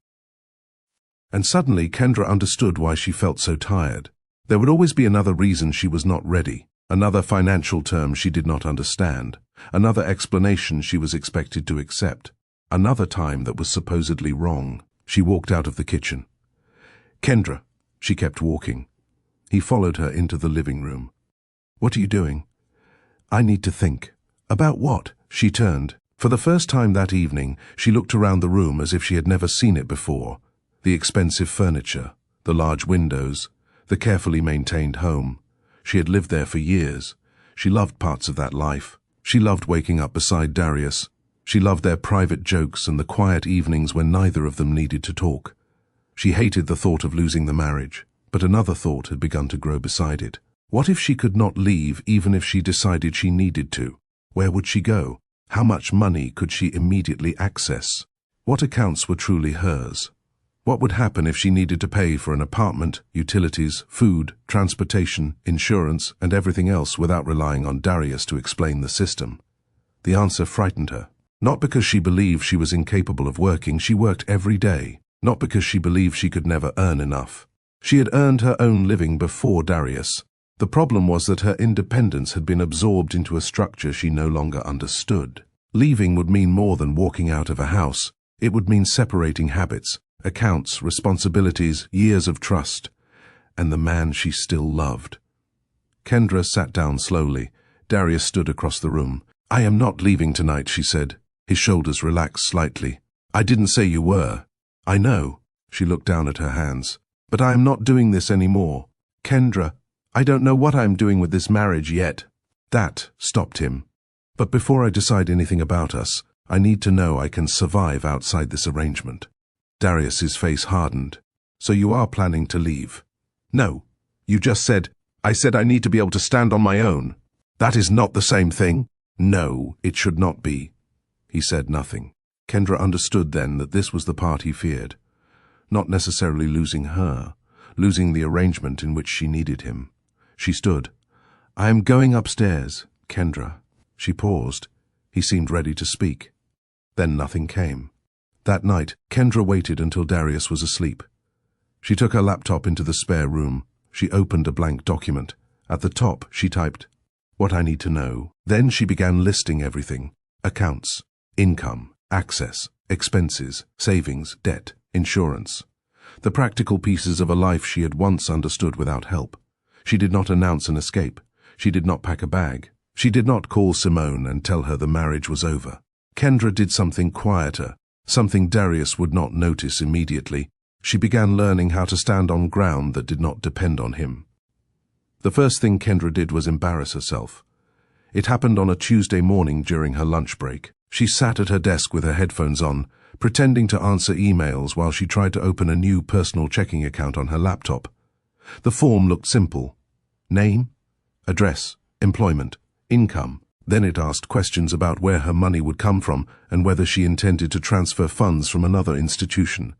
And suddenly Kendra understood why she felt so tired. There would always be another reason she was not ready, another financial term she did not understand, another explanation she was expected to accept, another time that was supposedly wrong. She walked out of the kitchen. "Kendra," she kept walking. He followed her into the living room. "What are you doing?" "I need to think." "About what?" She turned. For the first time that evening, she looked around the room as if she had never seen it before. The expensive furniture, the large windows, the carefully maintained home. She had lived there for years. She loved parts of that life. She loved waking up beside Darius. She loved their private jokes and the quiet evenings when neither of them needed to talk. She hated the thought of losing the marriage, but another thought had begun to grow beside it. What if she could not leave even if she decided she needed to? Where would she go? How much money could she immediately access? What accounts were truly hers? What would happen if she needed to pay for an apartment, utilities, food, transportation, insurance, and everything else without relying on Darius to explain the system? The answer frightened her. Not because she believed she was incapable of working, she worked every day. Not because she believed she could never earn enough. She had earned her own living before Darius. The problem was that her independence had been absorbed into a structure she no longer understood. Leaving would mean more than walking out of a house. It would mean separating habits, accounts, responsibilities, years of trust, and the man she still loved. Kendra sat down slowly. Darius stood across the room. "I am not leaving tonight," she said. His shoulders relaxed slightly. "I didn't say you were." "I know." She looked down at her hands. "But I am not doing this anymore. Kendra, I don't know what I'm doing with this marriage yet." That stopped him. "But before I decide anything about us, I need to know I can survive outside this arrangement." Darius's face hardened. "So you are planning to leave?" "No. You just said—" "I said I need to be able to stand on my own." "That is not the same thing." "No, it should not be." He said nothing. Kendra understood then that this was the part he feared. Not necessarily losing her, losing the arrangement in which she needed him. She stood. "I am going upstairs, Kendra." She paused. He seemed ready to speak. Then nothing came. That night, Kendra waited until Darius was asleep. She took her laptop into the spare room. She opened a blank document. At the top, she typed, "What I need to know." Then she began listing everything. Accounts, income, access, expenses, savings, debt, insurance. The practical pieces of a life she had once understood without help. She did not announce an escape. She did not pack a bag. She did not call Simone and tell her the marriage was over. Kendra did something quieter, something Darius would not notice immediately. She began learning how to stand on ground that did not depend on him. The first thing Kendra did was embarrass herself. It happened on a Tuesday morning during her lunch break. She sat at her desk with her headphones on, pretending to answer emails while she tried to open a new personal checking account on her laptop. The form looked simple. Name, address, employment, income, Then it asked questions about where her money would come from and whether she intended to transfer funds from another institution.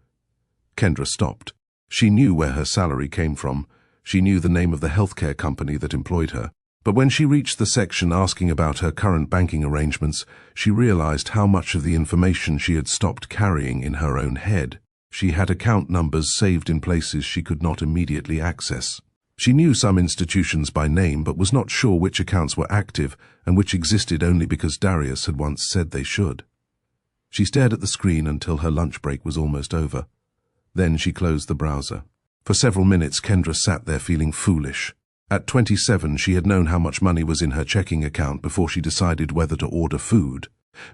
Kendra stopped. She knew where her salary came from. She knew the name of the healthcare company that employed her. But when she reached the section asking about her current banking arrangements, she realized how much of the information she had stopped carrying in her own head. She had account numbers saved in places she could not immediately access. She knew some institutions by name but was not sure which accounts were active and which existed only because Darius had once said they should. She stared at the screen until her lunch break was almost over. Then she closed the browser. For several minutes, Kendra sat there feeling foolish. At 27, she had known how much money was in her checking account before she decided whether to order food.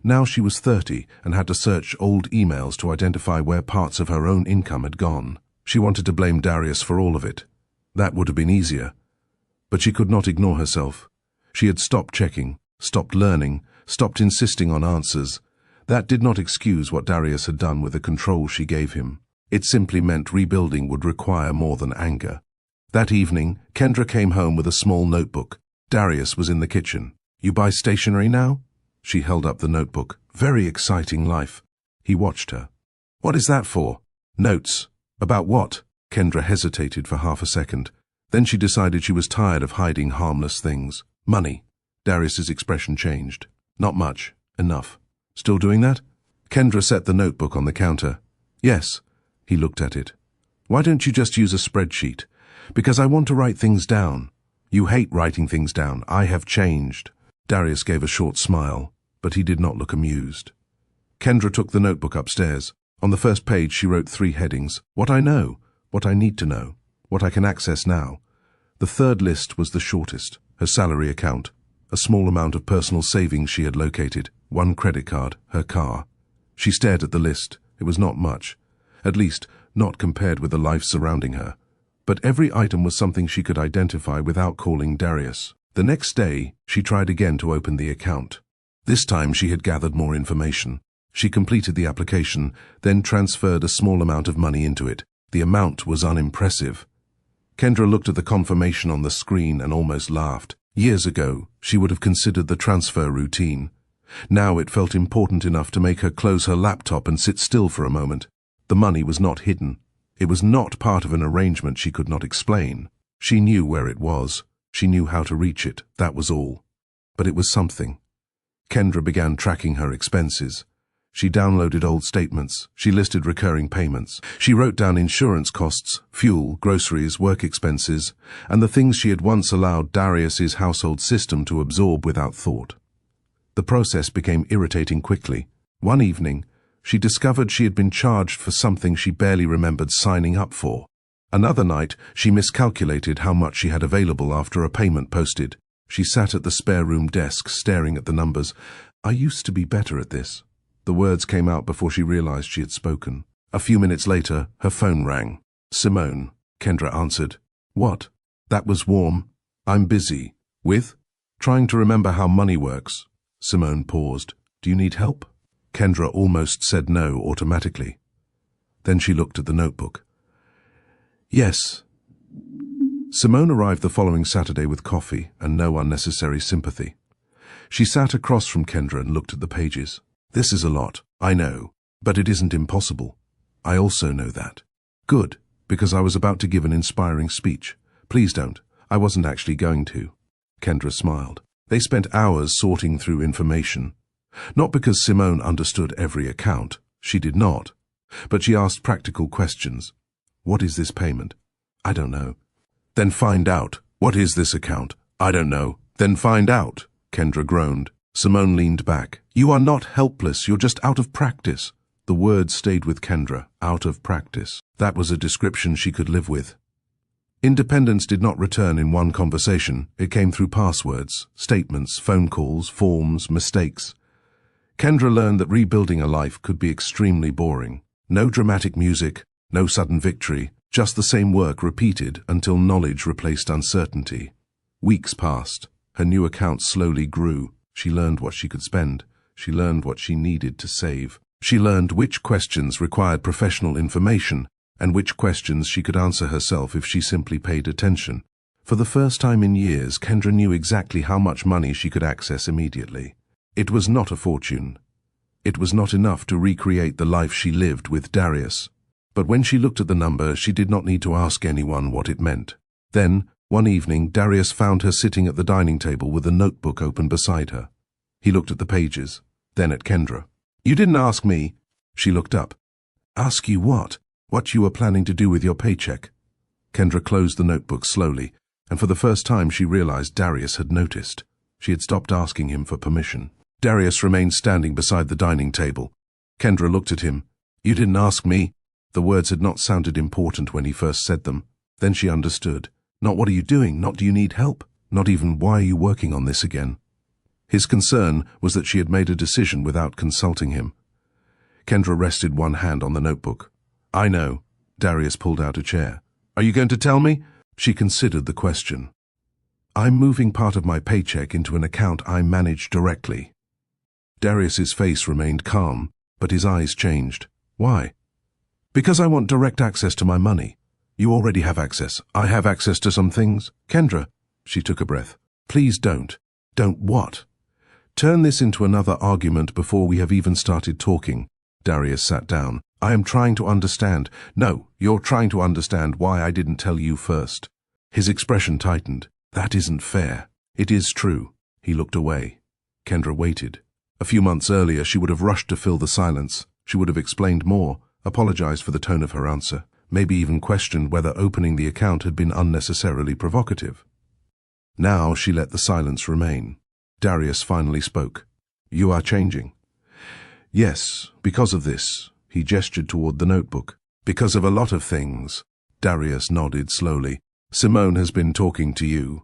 Now she was 30 and had to search old emails to identify where parts of her own income had gone. She wanted to blame Darius for all of it. That would have been easier. But she could not ignore herself. She had stopped checking, stopped learning, stopped insisting on answers. That did not excuse what Darius had done with the control she gave him. It simply meant rebuilding would require more than anger. That evening, Kendra came home with a small notebook. Darius was in the kitchen. "You buy stationery now?" She held up the notebook. "Very exciting life." He watched her. "What is that for?" "Notes." "About what?" Kendra hesitated for half a second. Then she decided she was tired of hiding harmless things. "Money." Darius's expression changed. "Not much. Enough." "Still doing that?" Kendra set the notebook on the counter. "Yes." He looked at it. "Why don't you just use a spreadsheet?" "Because I want to write things down." "You hate writing things down. I have changed." Darius gave a short smile, but he did not look amused. Kendra took the notebook upstairs. On the first page she wrote 3 headings. What I know, what I need to know, what I can access now. The third list was the shortest. Her salary account, a small amount of personal savings she had located, 1 credit card, her car. She stared at the list. It was not much. At least, not compared with the life surrounding her. But every item was something she could identify without calling Darius. The next day, she tried again to open the account. This time she had gathered more information. She completed the application, then transferred a small amount of money into it. The amount was unimpressive. Kendra looked at the confirmation on the screen and almost laughed. Years ago, she would have considered the transfer routine. Now it felt important enough to make her close her laptop and sit still for a moment. The money was not hidden. It was not part of an arrangement she could not explain. She knew where it was. She knew how to reach it, that was all. But it was something. Kendra began tracking her expenses. She downloaded old statements. She listed recurring payments. She wrote down insurance costs, fuel, groceries, work expenses, and the things she had once allowed Darius's household system to absorb without thought. The process became irritating quickly. One evening, she discovered she had been charged for something she barely remembered signing up for. Another night, she miscalculated how much she had available after a payment posted. She sat at the spare room desk, staring at the numbers. "I used to be better at this." The words came out before she realized she had spoken. A few minutes later, her phone rang. "Simone," Kendra answered. "What?" "That was warm. I'm busy." "With?" "Trying to remember how money works." Simone paused. "Do you need help?" Kendra almost said no automatically. Then she looked at the notebook. "Yes." Simone arrived the following Saturday with coffee and no unnecessary sympathy. She sat across from Kendra and looked at the pages. "This is a lot, I know, but it isn't impossible. I also know that." "Good, because I was about to give an inspiring speech." "Please don't. I wasn't actually going to." Kendra smiled. They spent hours sorting through information. Not because Simone understood every account. She did not. But she asked practical questions. "What is this payment?" "I don't know." "Then find out." "What is this account?" "I don't know." "Then find out." Kendra groaned. Simone leaned back. "You are not helpless, you're just out of practice." The word stayed with Kendra, out of practice. That was a description she could live with. Independence did not return in one conversation. It came through passwords, statements, phone calls, forms, mistakes. Kendra learned that rebuilding a life could be extremely boring. No dramatic music, no sudden victory, just the same work repeated until knowledge replaced uncertainty. Weeks passed. Her new account slowly grew. She learned what she could spend. She learned what she needed to save. She learned which questions required professional information and which questions she could answer herself if she simply paid attention. For the first time in years, Kendra knew exactly how much money she could access immediately. It was not a fortune. It was not enough to recreate the life she lived with Darius. But when she looked at the number, she did not need to ask anyone what it meant. Then, one evening, Darius found her sitting at the dining table with a notebook open beside her. He looked at the pages, then at Kendra. "You didn't ask me." She looked up. "Ask you what? What you were planning to do with your paycheck?" Kendra closed the notebook slowly, and for the first time she realized Darius had noticed. She had stopped asking him for permission. Darius remained standing beside the dining table. Kendra looked at him. "You didn't ask me." The words had not sounded important when he first said them. Then she understood. Not "what are you doing?" Not "do you need help?" Not even "why are you working on this again?" His concern was that she had made a decision without consulting him. Kendra rested one hand on the notebook. "I know." Darius pulled out a chair. "Are you going to tell me?" She considered the question. "I'm moving part of my paycheck into an account I manage directly." Darius's face remained calm, but his eyes changed. "Why?" "Because I want direct access to my money." "You already have access." "I have access to some things." "Kendra," she took a breath. "Please don't." "Don't what?" "Turn this into another argument before we have even started talking." Darius sat down. "I am trying to understand." "No, you're trying to understand why I didn't tell you first." His expression tightened. "That isn't fair." "It is true." He looked away. Kendra waited. A few months earlier, she would have rushed to fill the silence. She would have explained more, apologized for the tone of her answer, maybe even questioned whether opening the account had been unnecessarily provocative. Now she let the silence remain. Darius finally spoke. "You are changing." "Yes, because of this." He gestured toward the notebook. "Because of a lot of things." Darius nodded slowly. "Simone has been talking to you."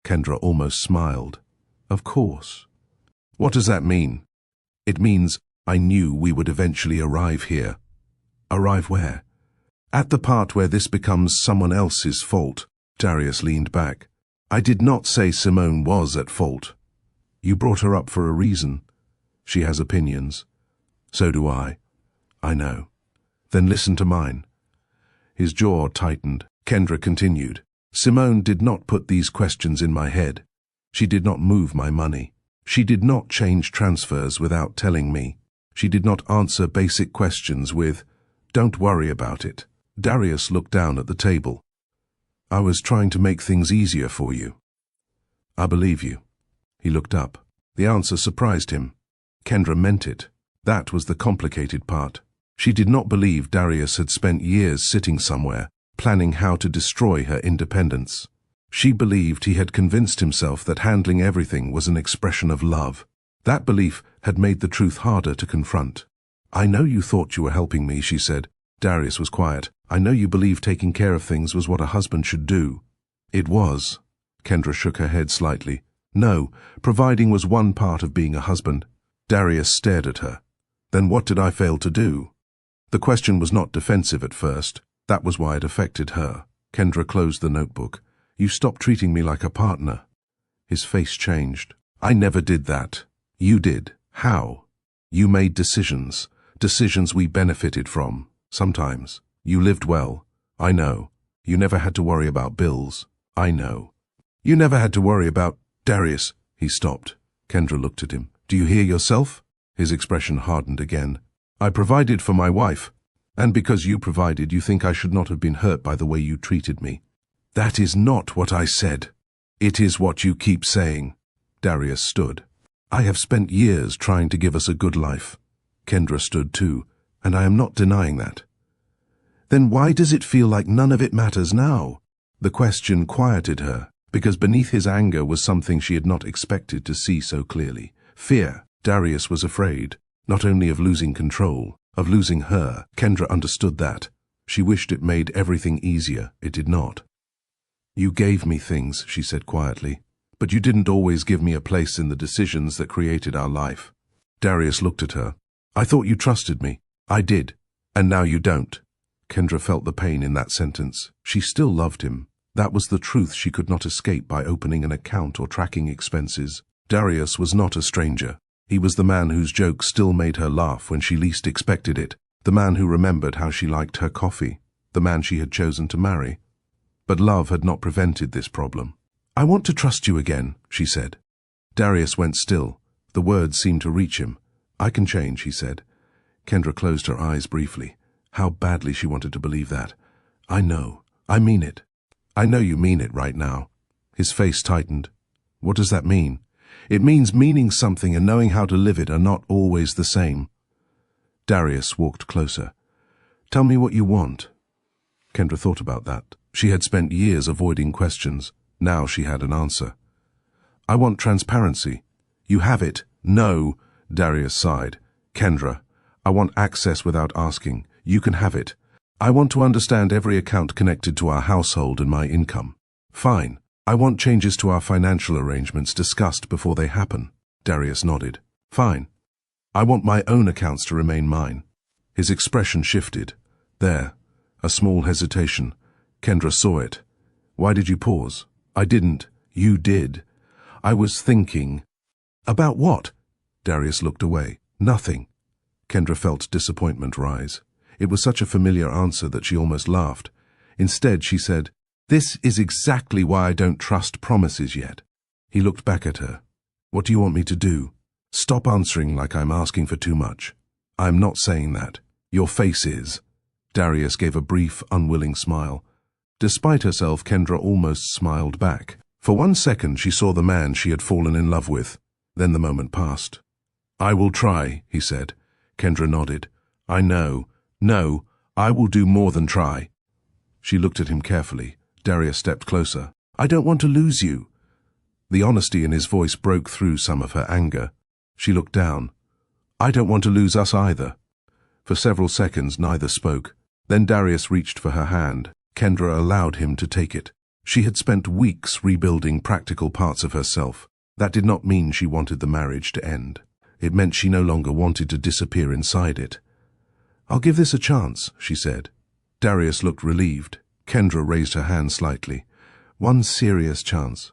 Kendra almost smiled. "Of course." "What does that mean?" "It means I knew we would eventually arrive here." "Arrive where?" "At the part where this becomes someone else's fault." Darius leaned back. "I did not say Simone was at fault." "You brought her up for a reason." "She has opinions." "So do I." "I know." "Then listen to mine." His jaw tightened. Kendra continued. "Simone did not put these questions in my head. She did not move my money. She did not change transfers without telling me. She did not answer basic questions with, 'Don't worry about it.'" Darius looked down at the table. "I was trying to make things easier for you." "I believe you." He looked up. The answer surprised him. Kendra meant it. That was the complicated part. She did not believe Darius had spent years sitting somewhere, planning how to destroy her independence. She believed he had convinced himself that handling everything was an expression of love. That belief had made the truth harder to confront. "I know you thought you were helping me," she said. Darius was quiet. "I know you believed taking care of things was what a husband should do." "It was." Kendra shook her head slightly. "No, providing was one part of being a husband." Darius stared at her. "Then what did I fail to do?" The question was not defensive at first. That was why it affected her. Kendra closed the notebook. "You stopped treating me like a partner." His face changed. "I never did that." "You did." "How?" "You made decisions. Decisions we benefited from. Sometimes. You lived well." "I know." "You never had to worry about bills." "I know." "You never had to worry about—" "Darius." He stopped. Kendra looked at him. "Do you hear yourself?" His expression hardened again. "I provided for my wife. And because you provided, you think I should not have been hurt by the way you treated me." "That is not what I said." "It is what you keep saying." Darius stood. "I have spent years trying to give us a good life." Kendra stood too, "and I am not denying that." "Then why does it feel like none of it matters now?" The question quieted her, because beneath his anger was something she had not expected to see so clearly. Fear. Darius was afraid, not only of losing control, of losing her. Kendra understood that. She wished it made everything easier. It did not. "You gave me things," she said quietly, "but you didn't always give me a place in the decisions that created our life." Darius looked at her. "I thought you trusted me." "I did. And now you don't." Kendra felt the pain in that sentence. She still loved him. That was the truth she could not escape by opening an account or tracking expenses. Darius was not a stranger. He was the man whose jokes still made her laugh when she least expected it, the man who remembered how she liked her coffee, the man she had chosen to marry. But love had not prevented this problem. "I want to trust you again," she said. Darius went still. The words seemed to reach him. "I can change," he said. Kendra closed her eyes briefly. How badly she wanted to believe that. "I know. I mean it." "I know you mean it right now." His face tightened. "What does that mean?" "It means meaning something and knowing how to live it are not always the same." Darius walked closer. "Tell me what you want." Kendra thought about that. She had spent years avoiding questions. Now she had an answer. "I want transparency." "You have it." "No," Darius sighed. "Kendra, I want access without asking. You can have it. I want to understand every account connected to our household and my income." "Fine. I want changes to our financial arrangements discussed before they happen." Darius nodded. "Fine. I want my own accounts to remain mine." His expression shifted. There, a small hesitation. Kendra saw it. "Why did you pause?" "I didn't. You did." "I was thinking." "About what?" Darius looked away. "Nothing." Kendra felt disappointment rise. It was such a familiar answer that she almost laughed. Instead, she said, "This is exactly why I don't trust promises yet." He looked back at her. "What do you want me to do?" "Stop answering like I'm asking for too much." "I'm not saying that. Your face is." Darius gave a brief, unwilling smile. Despite herself, Kendra almost smiled back. For 1 second, she saw the man she had fallen in love with. Then the moment passed. "I will try," he said. Kendra nodded. "I know. No, I will do more than try." She looked at him carefully. Darius stepped closer. "I don't want to lose you." The honesty in his voice broke through some of her anger. She looked down. "I don't want to lose us either." For several seconds, neither spoke. Then Darius reached for her hand. Kendra allowed him to take it. She had spent weeks rebuilding practical parts of herself. That did not mean she wanted the marriage to end. It meant she no longer wanted to disappear inside it. "I'll give this a chance," she said. Darius looked relieved. Kendra raised her hand slightly. "One serious chance."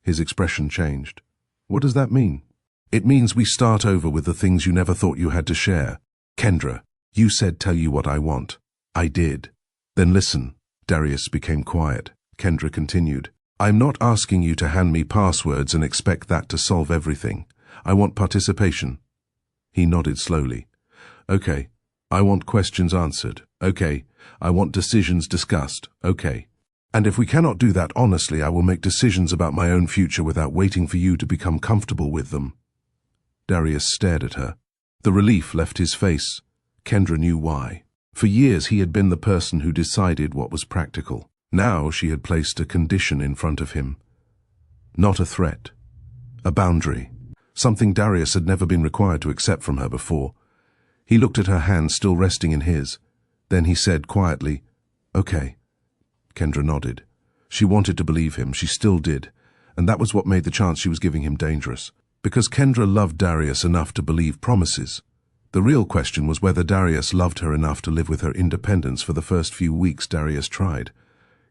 His expression changed. "What does that mean?" "It means we start over with the things you never thought you had to share." "Kendra, you said tell you what I want." "I did." "Then listen." Darius became quiet. Kendra continued. "I'm not asking you to hand me passwords and expect that to solve everything. I want participation." He nodded slowly. "Okay. I want questions answered. Okay. I want decisions discussed. Okay. And if we cannot do that honestly, I will make decisions about my own future without waiting for you to become comfortable with them." Darius stared at her. The relief left his face. Kendra knew why. For years he had been the person who decided what was practical. Now she had placed a condition in front of him. Not a threat. A boundary. Something Darius had never been required to accept from her before. He looked at her hand still resting in his. Then he said quietly, "Okay." Kendra nodded. She wanted to believe him. She still did. And that was what made the chance she was giving him dangerous. Because Kendra loved Darius enough to believe promises. The real question was whether Darius loved her enough to live with her independence for the first few weeks Darius tried.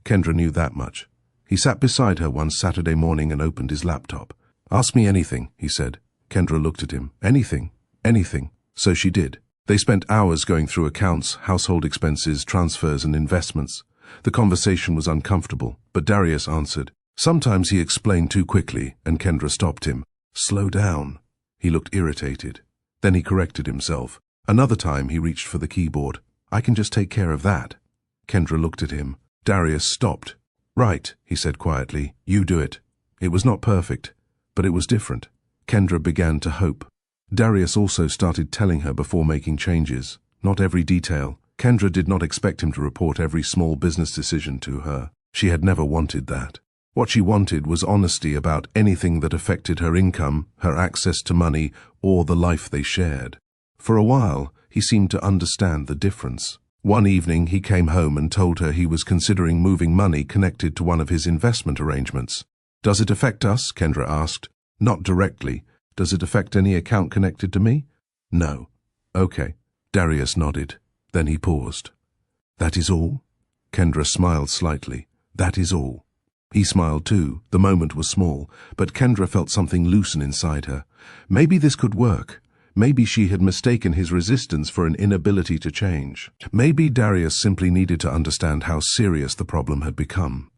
Kendra knew that much. He sat beside her one Saturday morning and opened his laptop. "Ask me anything," he said. Kendra looked at him. "Anything. Anything." So she did. They spent hours going through accounts, household expenses, transfers, and investments. The conversation was uncomfortable, but Darius answered. Sometimes he explained too quickly, and Kendra stopped him. "Slow down." He looked irritated. Then he corrected himself. Another time he reached for the keyboard. "I can just take care of that." Kendra looked at him. Darius stopped. "Right," he said quietly. "You do it." It was not perfect, but it was different. Kendra began to hope. Darius also started telling her before making changes. Not every detail. Kendra did not expect him to report every small business decision to her. She had never wanted that. What she wanted was honesty about anything that affected her income, her access to money, or the life they shared. For a while, he seemed to understand the difference. One evening, he came home and told her he was considering moving money connected to one of his investment arrangements. "Does it affect us?" Kendra asked. "Not directly. Does it affect any account connected to me?" "No." "Okay." Darius nodded. Then he paused. "That is all?" Kendra smiled slightly. "That is all." He smiled too. The moment was small, but Kendra felt something loosen inside her. Maybe this could work. Maybe she had mistaken his resistance for an inability to change. Maybe Darius simply needed to understand how serious the problem had become.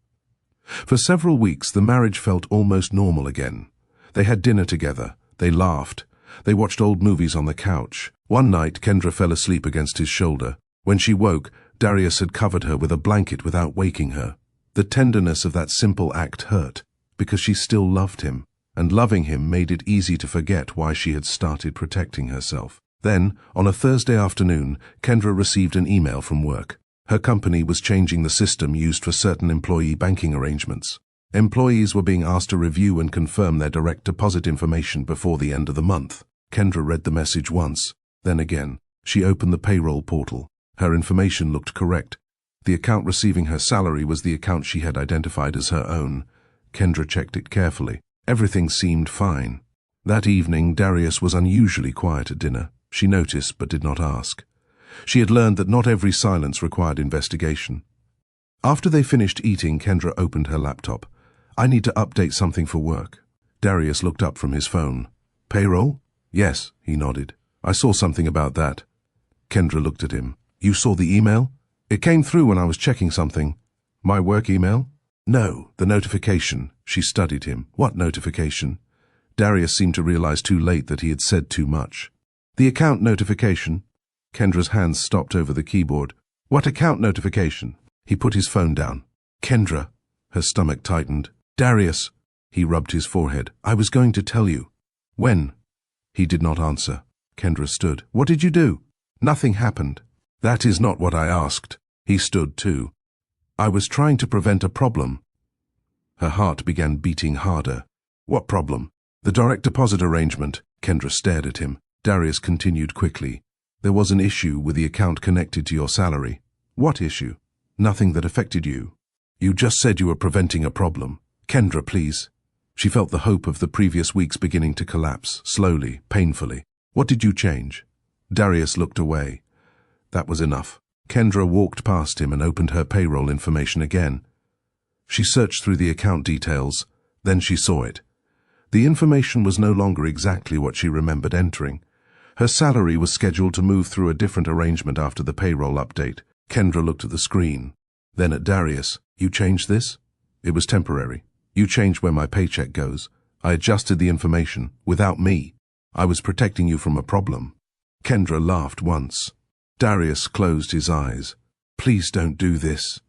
For several weeks, the marriage felt almost normal again. They had dinner together. They laughed. They watched old movies on the couch. One night, Kendra fell asleep against his shoulder. When she woke, Darius had covered her with a blanket without waking her. The tenderness of that simple act hurt, because she still loved him, and loving him made it easy to forget why she had started protecting herself. Then, on a Thursday afternoon, Kendra received an email from work. Her company was changing the system used for certain employee banking arrangements. Employees were being asked to review and confirm their direct deposit information before the end of the month. Kendra read the message once, then again. She opened the payroll portal. Her information looked correct. The account receiving her salary was the account she had identified as her own. Kendra checked it carefully. Everything seemed fine. That evening, Darius was unusually quiet at dinner. She noticed but did not ask. She had learned that not every silence required investigation. After they finished eating, Kendra opened her laptop. "I need to update something for work." Darius looked up from his phone. "Payroll?" "Yes," he nodded. "I saw something about that." Kendra looked at him. "You saw the email?" "It came through when I was checking something." "My work email?" "No, the notification." She studied him. "What notification?" Darius seemed to realize too late that he had said too much. "The account notification." Kendra's hands stopped over the keyboard. "What account notification?" He put his phone down. "Kendra." Her stomach tightened. "Darius." He rubbed his forehead. "I was going to tell you." "When?" He did not answer. Kendra stood. "What did you do?" "Nothing happened." "That is not what I asked." He stood too. "I was trying to prevent a problem." Her heart began beating harder. "What problem?" "The direct deposit arrangement." Kendra stared at him. Darius continued quickly. "There was an issue with the account connected to your salary." "What issue?" "Nothing that affected you." "You just said you were preventing a problem." "Kendra, please." She felt the hope of the previous weeks beginning to collapse, slowly, painfully. "What did you change?" Darius looked away. That was enough. Kendra walked past him and opened her payroll information again. She searched through the account details. Then she saw it. The information was no longer exactly what she remembered entering. Her salary was scheduled to move through a different arrangement after the payroll update. Kendra looked at the screen. Then at Darius. "You changed this?" "It was temporary. You changed where my paycheck goes. I adjusted the information, without me. I was protecting you from a problem." Kendra laughed once. Darius closed his eyes. "Please don't do this."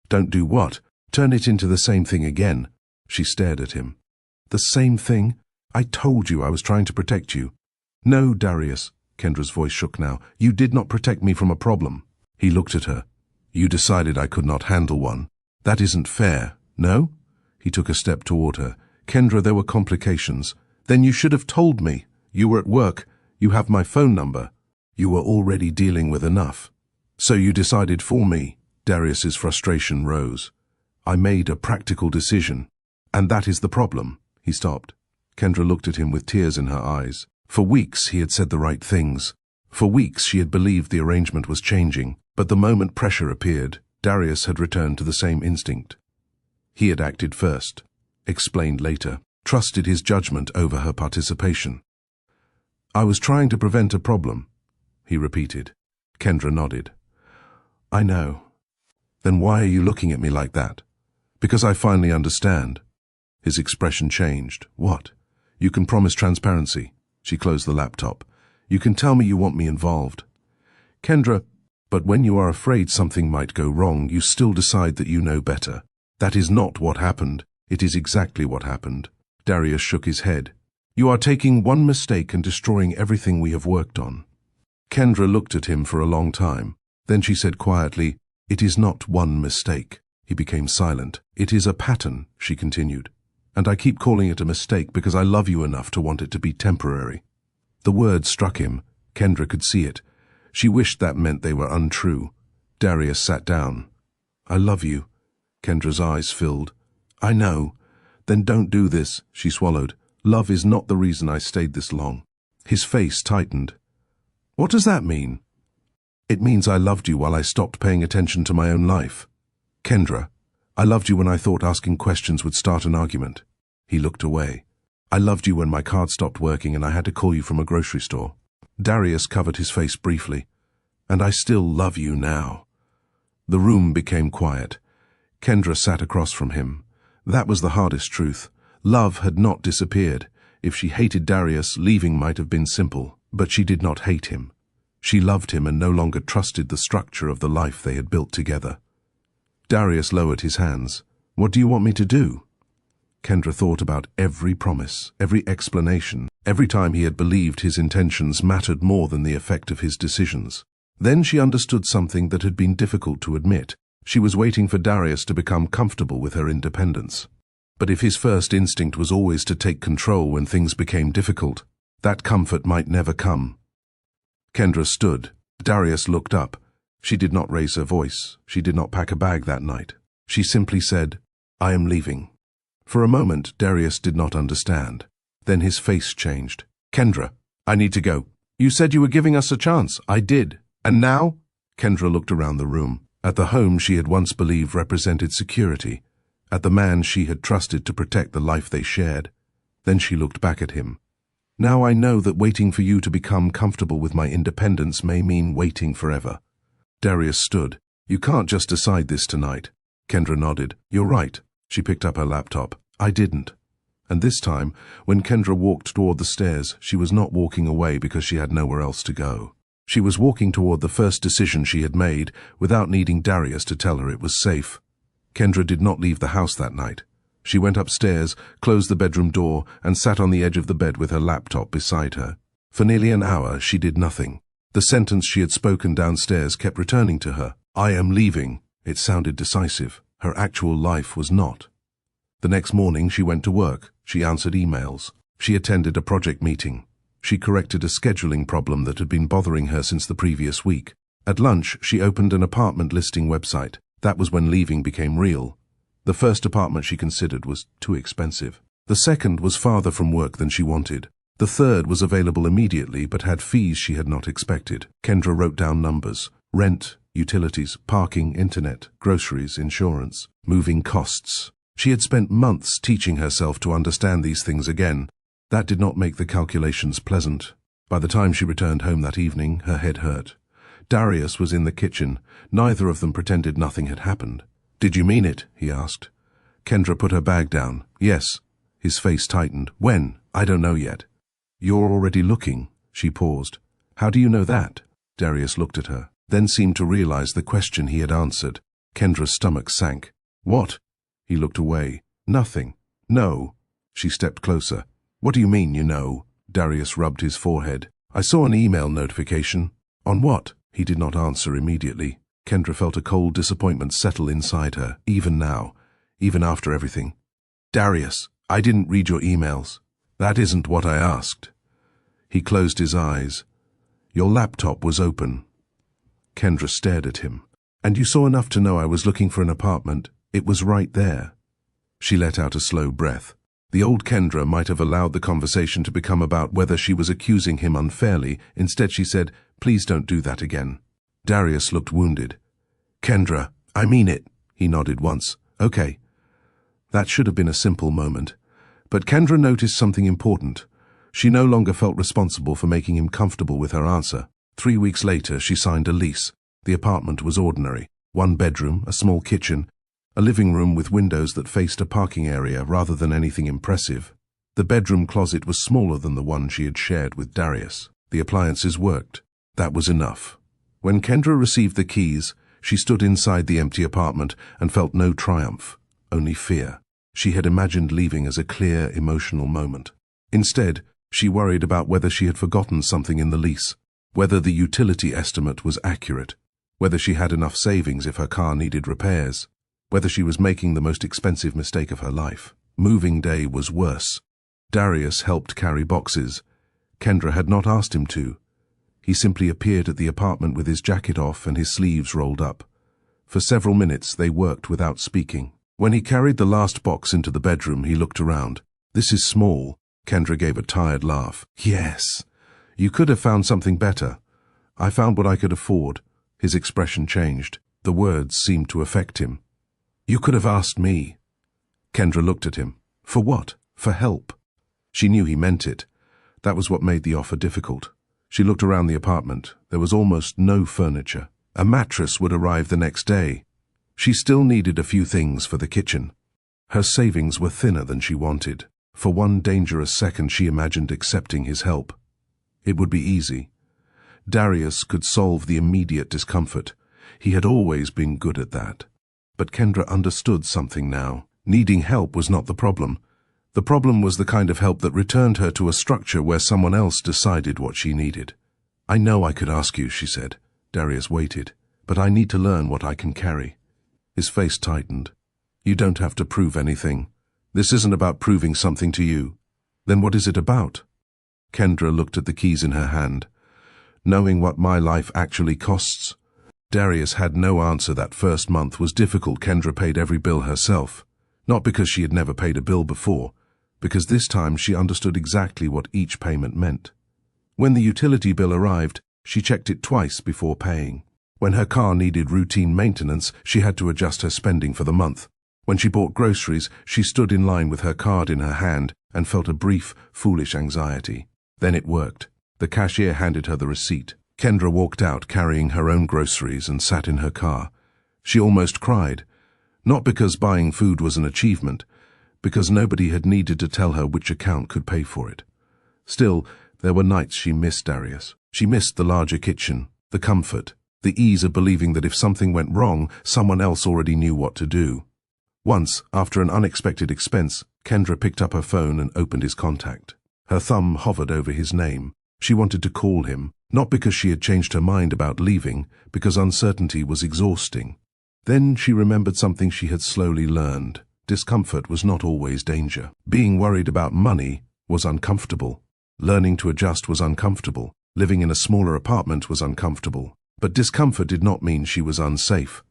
"Don't do what?" "Turn it into the same thing again." She stared at him. "The same thing? I told you I was trying to protect you." "No, Darius." Kendra's voice shook now. "You did not protect me from a problem." He looked at her. "You decided I could not handle one. That isn't fair, no?" He took a step toward her. "Kendra, there were complications." "Then you should have told me. You were at work. You have my phone number. You were already dealing with enough." "So you decided for me." Darius's frustration rose. "I made a practical decision. And that is the problem." He stopped. Kendra looked at him with tears in her eyes. For weeks he had said the right things. For weeks she had believed the arrangement was changing. But the moment pressure appeared, Darius had returned to the same instinct. He had acted first, explained later, trusted his judgment over her participation. "I was trying to prevent a problem," he repeated. Kendra nodded. "I know." "Then why are you looking at me like that?" "Because I finally understand." His expression changed. "What?" "You can promise transparency." She closed the laptop. "You can tell me you want me involved." "Kendra, but when you are afraid something might go wrong, you still decide that you know better. That is not what happened. It is exactly what happened." Darius shook his head. "You are taking one mistake and destroying everything we have worked on." Kendra looked at him for a long time. Then she said quietly, "It is not one mistake." He became silent. "It is a pattern," she continued. "And I keep calling it a mistake because I love you enough to want it to be temporary." The word struck him. Kendra could see it. She wished that meant they were untrue. Darius sat down. "I love you." Kendra's eyes filled. "I know." "Then don't do this," she swallowed. "Love is not the reason I stayed this long." His face tightened. "What does that mean?" "It means I loved you while I stopped paying attention to my own life." "Kendra, I loved you when I thought asking questions would start an argument." He looked away. "I loved you when my card stopped working and I had to call you from a grocery store." Darius covered his face briefly. "And I still love you now." The room became quiet. Kendra sat across from him. That was the hardest truth. Love had not disappeared. If she hated Darius, leaving might have been simple, but she did not hate him. She loved him and no longer trusted the structure of the life they had built together. Darius lowered his hands. "What do you want me to do?" Kendra thought about every promise, every explanation, every time he had believed his intentions mattered more than the effect of his decisions. Then she understood something that had been difficult to admit. She was waiting for Darius to become comfortable with her independence. But if his first instinct was always to take control when things became difficult, that comfort might never come. Kendra stood. Darius looked up. She did not raise her voice. She did not pack a bag that night. She simply said, "I am leaving." For a moment, Darius did not understand. Then his face changed. "Kendra, I need to go. You said you were giving us a chance." "I did. And now?" Kendra looked around the room, at the home she had once believed represented security, at the man she had trusted to protect the life they shared. Then she looked back at him. "Now I know that waiting for you to become comfortable with my independence may mean waiting forever." Darius stood. "You can't just decide this tonight." Kendra nodded. "You're right." She picked up her laptop. "I didn't." And this time, when Kendra walked toward the stairs, she was not walking away because she had nowhere else to go. She was walking toward the first decision she had made without needing Darius to tell her it was safe. Kendra did not leave the house that night. She went upstairs, closed the bedroom door, and sat on the edge of the bed with her laptop beside her. For nearly an hour, she did nothing. The sentence she had spoken downstairs kept returning to her. "I am leaving." It sounded decisive. Her actual life was not. The next morning, she went to work. She answered emails. She attended a project meeting. She corrected a scheduling problem that had been bothering her since the previous week. At lunch, she opened an apartment listing website. That was when leaving became real. The first apartment she considered was too expensive. The second was farther from work than she wanted. The third was available immediately but had fees she had not expected. Kendra wrote down numbers: rent, utilities, parking, internet, groceries, insurance, moving costs. She had spent months teaching herself to understand these things again. That did not make the calculations pleasant. By the time she returned home that evening, her head hurt. Darius was in the kitchen. Neither of them pretended nothing had happened. "Did you mean it?" he asked. Kendra put her bag down. "Yes." His face tightened. "When?" "I don't know yet." "You're already looking." She paused. "How do you know that?" Darius looked at her, then seemed to realize the question he had answered. Kendra's stomach sank. "What?" He looked away. "Nothing." "No." She stepped closer. "What do you mean, you know?" Darius rubbed his forehead. "I saw an email notification." "On what?" He did not answer immediately. Kendra felt a cold disappointment settle inside her, even now, even after everything. "Darius, I didn't read your emails." "That isn't what I asked." He closed his eyes. "Your laptop was open." Kendra stared at him. "And you saw enough to know I was looking for an apartment. It was right there." She let out a slow breath. The old Kendra might have allowed the conversation to become about whether she was accusing him unfairly. Instead she said, "Please don't do that again." Darius looked wounded. "Kendra, I mean it." He nodded once. "Okay." That should have been a simple moment. But Kendra noticed something important. She no longer felt responsible for making him comfortable with her answer. 3 weeks later, she signed a lease. The apartment was ordinary. 1 bedroom, a small kitchen, a living room with windows that faced a parking area rather than anything impressive. The bedroom closet was smaller than the one she had shared with Darius. The appliances worked. That was enough. When Kendra received the keys, she stood inside the empty apartment and felt no triumph, only fear. She had imagined leaving as a clear, emotional moment. Instead, she worried about whether she had forgotten something in the lease, whether the utility estimate was accurate, whether she had enough savings if her car needed repairs, whether she was making the most expensive mistake of her life. Moving day was worse. Darius helped carry boxes. Kendra had not asked him to. He simply appeared at the apartment with his jacket off and his sleeves rolled up. For several minutes they worked without speaking. When he carried the last box into the bedroom, he looked around. "This is small." Kendra gave a tired laugh. "Yes. You could have found something better." "I found what I could afford." His expression changed. The words seemed to affect him. "You could have asked me." Kendra looked at him. "For what?" "For help." She knew he meant it. That was what made the offer difficult. She looked around the apartment. There was almost no furniture. A mattress would arrive the next day. She still needed a few things for the kitchen. Her savings were thinner than she wanted. For one dangerous second she imagined accepting his help. It would be easy. Darius could solve the immediate discomfort. He had always been good at that. But Kendra understood something now. Needing help was not the problem. The problem was the kind of help that returned her to a structure where someone else decided what she needed. "I know I could ask you," she said. Darius waited. "But I need to learn what I can carry." His face tightened. "You don't have to prove anything. This isn't about proving something to you." "Then what is it about?" Kendra looked at the keys in her hand. "Knowing what my life actually costs." Darius had no answer. That first month was difficult. Kendra paid every bill herself. Not because she had never paid a bill before, because this time she understood exactly what each payment meant. When the utility bill arrived, she checked it twice before paying. When her car needed routine maintenance, she had to adjust her spending for the month. When she bought groceries, she stood in line with her card in her hand and felt a brief, foolish anxiety. Then it worked. The cashier handed her the receipt. Kendra walked out carrying her own groceries and sat in her car. She almost cried. Not because buying food was an achievement, because nobody had needed to tell her which account could pay for it. Still, there were nights she missed Darius. She missed the larger kitchen, the comfort, the ease of believing that if something went wrong, someone else already knew what to do. Once, after an unexpected expense, Kendra picked up her phone and opened his contact. Her thumb hovered over his name. She wanted to call him, not because she had changed her mind about leaving, because uncertainty was exhausting. Then she remembered something she had slowly learned. Discomfort was not always danger. Being worried about money was uncomfortable. Learning to adjust was uncomfortable. Living in a smaller apartment was uncomfortable. But discomfort did not mean she was unsafe.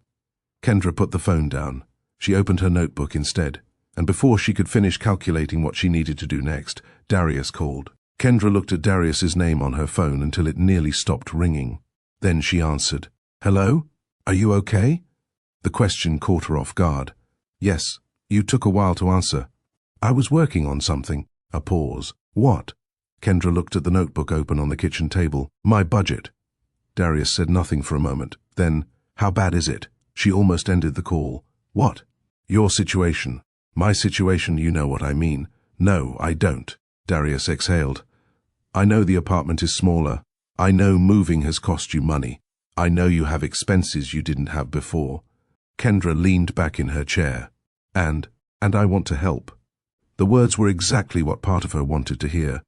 Kendra put the phone down. She opened her notebook instead, and before she could finish calculating what she needed to do next, Darius called. Kendra looked at Darius's name on her phone until it nearly stopped ringing. Then she answered. "Hello? Are you okay?" The question caught her off guard. "Yes, you took a while to answer." "I was working on something." A pause. "What?" Kendra looked at the notebook open on the kitchen table. "My budget." Darius said nothing for a moment. Then, "How bad is it?" She almost ended the call. "What?" "Your situation." "My situation, you know what I mean." "No, I don't." Darius exhaled. "I know the apartment is smaller. I know moving has cost you money. I know you have expenses you didn't have before." Kendra leaned back in her chair. And I want to help." The words were exactly what part of her wanted to hear.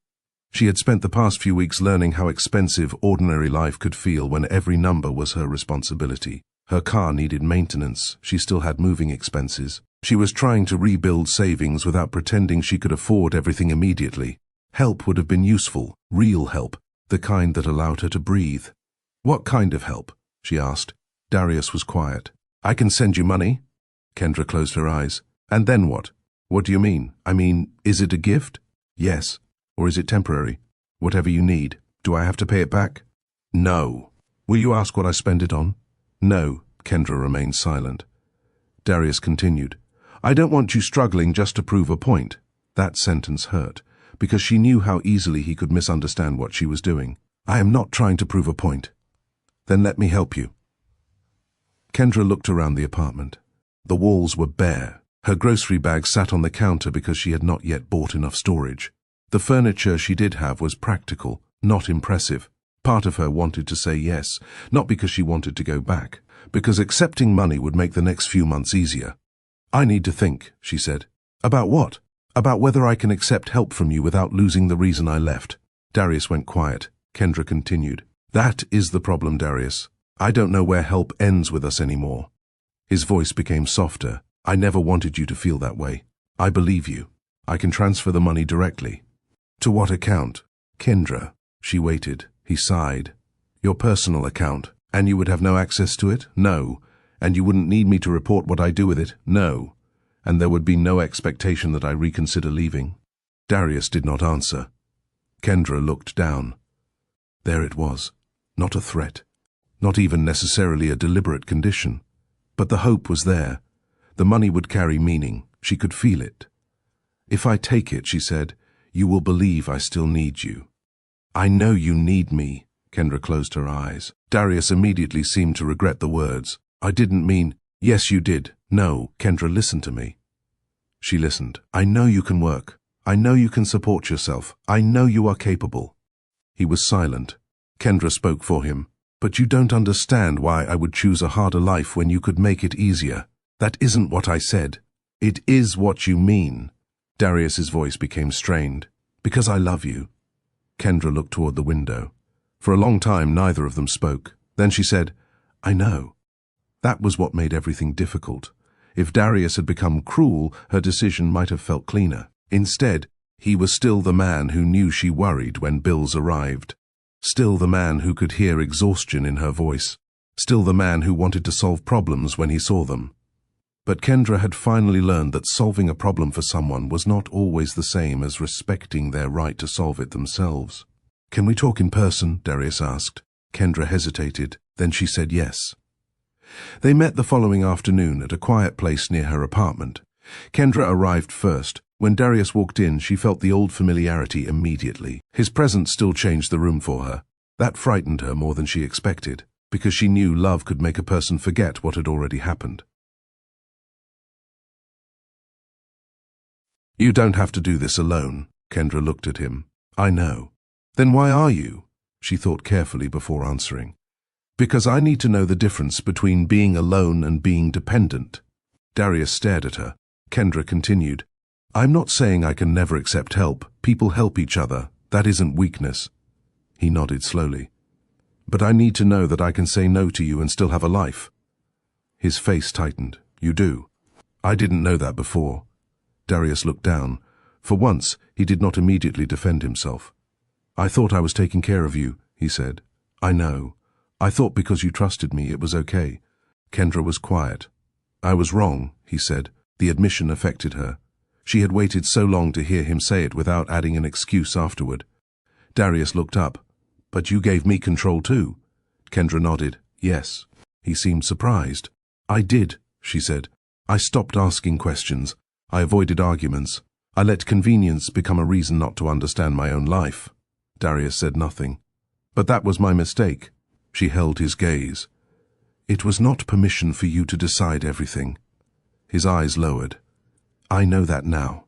She had spent the past few weeks learning how expensive ordinary life could feel when every number was her responsibility. Her car needed maintenance. She still had moving expenses. She was trying to rebuild savings without pretending she could afford everything immediately. Help would have been useful, real help, the kind that allowed her to breathe. "What kind of help?" she asked. Darius was quiet. "I can send you money." Kendra closed her eyes. "And then what?" "What do you mean? I mean, is it a gift?" "Yes. Or is it temporary?" "Whatever you need. Do I have to pay it back?" "No." "Will you ask what I spend it on?" "No." Kendra remained silent. Darius continued. "I don't want you struggling just to prove a point." That sentence hurt, because she knew how easily he could misunderstand what she was doing. "I am not trying to prove a point." "Then let me help you." Kendra looked around the apartment. The walls were bare. Her grocery bag sat on the counter because she had not yet bought enough storage. The furniture she did have was practical, not impressive. Part of her wanted to say yes, not because she wanted to go back, because accepting money would make the next few months easier. "I need to think," she said. "About what?" "About whether I can accept help from you without losing the reason I left." Darius went quiet. Kendra continued. "That is the problem, Darius. I don't know where help ends with us anymore." His voice became softer. "I never wanted you to feel that way. I believe you. I can transfer the money directly." "To what account?" "Kendra." She waited. He sighed. "Your personal account. And you would have no access to it?" "No." "And you wouldn't need me to report what I do with it?" "No." "And there would be no expectation that I reconsider leaving?" Darius did not answer. Kendra looked down. There it was. Not a threat. Not even necessarily a deliberate condition. But the hope was there. The money would carry meaning. She could feel it. "If I take it," she said, "you will believe I still need you." "I know you need me." Kendra closed her eyes. Darius immediately seemed to regret the words. "I didn't mean—" "Yes, you did." "No, Kendra, listen to me." She listened. "I know you can work. I know you can support yourself. I know you are capable." He was silent. Kendra spoke for him. "But you don't understand why I would choose a harder life when you could make it easier. That isn't what I said." "It is what you mean." Darius's voice became strained. "Because I love you." Kendra looked toward the window. For a long time, neither of them spoke. Then she said, "I know." That was what made everything difficult. If Darius had become cruel, her decision might have felt cleaner. Instead, he was still the man who knew she worried when bills arrived. Still the man who could hear exhaustion in her voice. Still the man who wanted to solve problems when he saw them. But Kendra had finally learned that solving a problem for someone was not always the same as respecting their right to solve it themselves. "Can we talk in person?" Darius asked. Kendra hesitated. Then she said yes. They met the following afternoon at a quiet place near her apartment. Kendra arrived first. When Darius walked in, she felt the old familiarity immediately. His presence still changed the room for her. That frightened her more than she expected, because she knew love could make a person forget what had already happened. "You don't have to do this alone." Kendra looked at him. "I know." "Then why are you?" She thought carefully before answering. "Because I need to know the difference between being alone and being dependent." Darius stared at her. Kendra continued, "I'm not saying I can never accept help. People help each other. That isn't weakness." He nodded slowly. "But I need to know that I can say no to you and still have a life." His face tightened. "You do?" "I didn't know that before." Darius looked down. For once, he did not immediately defend himself. "I thought I was taking care of you," he said. "I know. I thought because you trusted me, it was okay." Kendra was quiet. "I was wrong," he said. The admission affected her. She had waited so long to hear him say it without adding an excuse afterward. Darius looked up. "But you gave me control too." Kendra nodded. "Yes." He seemed surprised. "I did," she said. "I stopped asking questions. I avoided arguments. I let convenience become a reason not to understand my own life." Darius said nothing. "But that was my mistake." She held his gaze. "It was not permission for you to decide everything." His eyes lowered. "I know that now."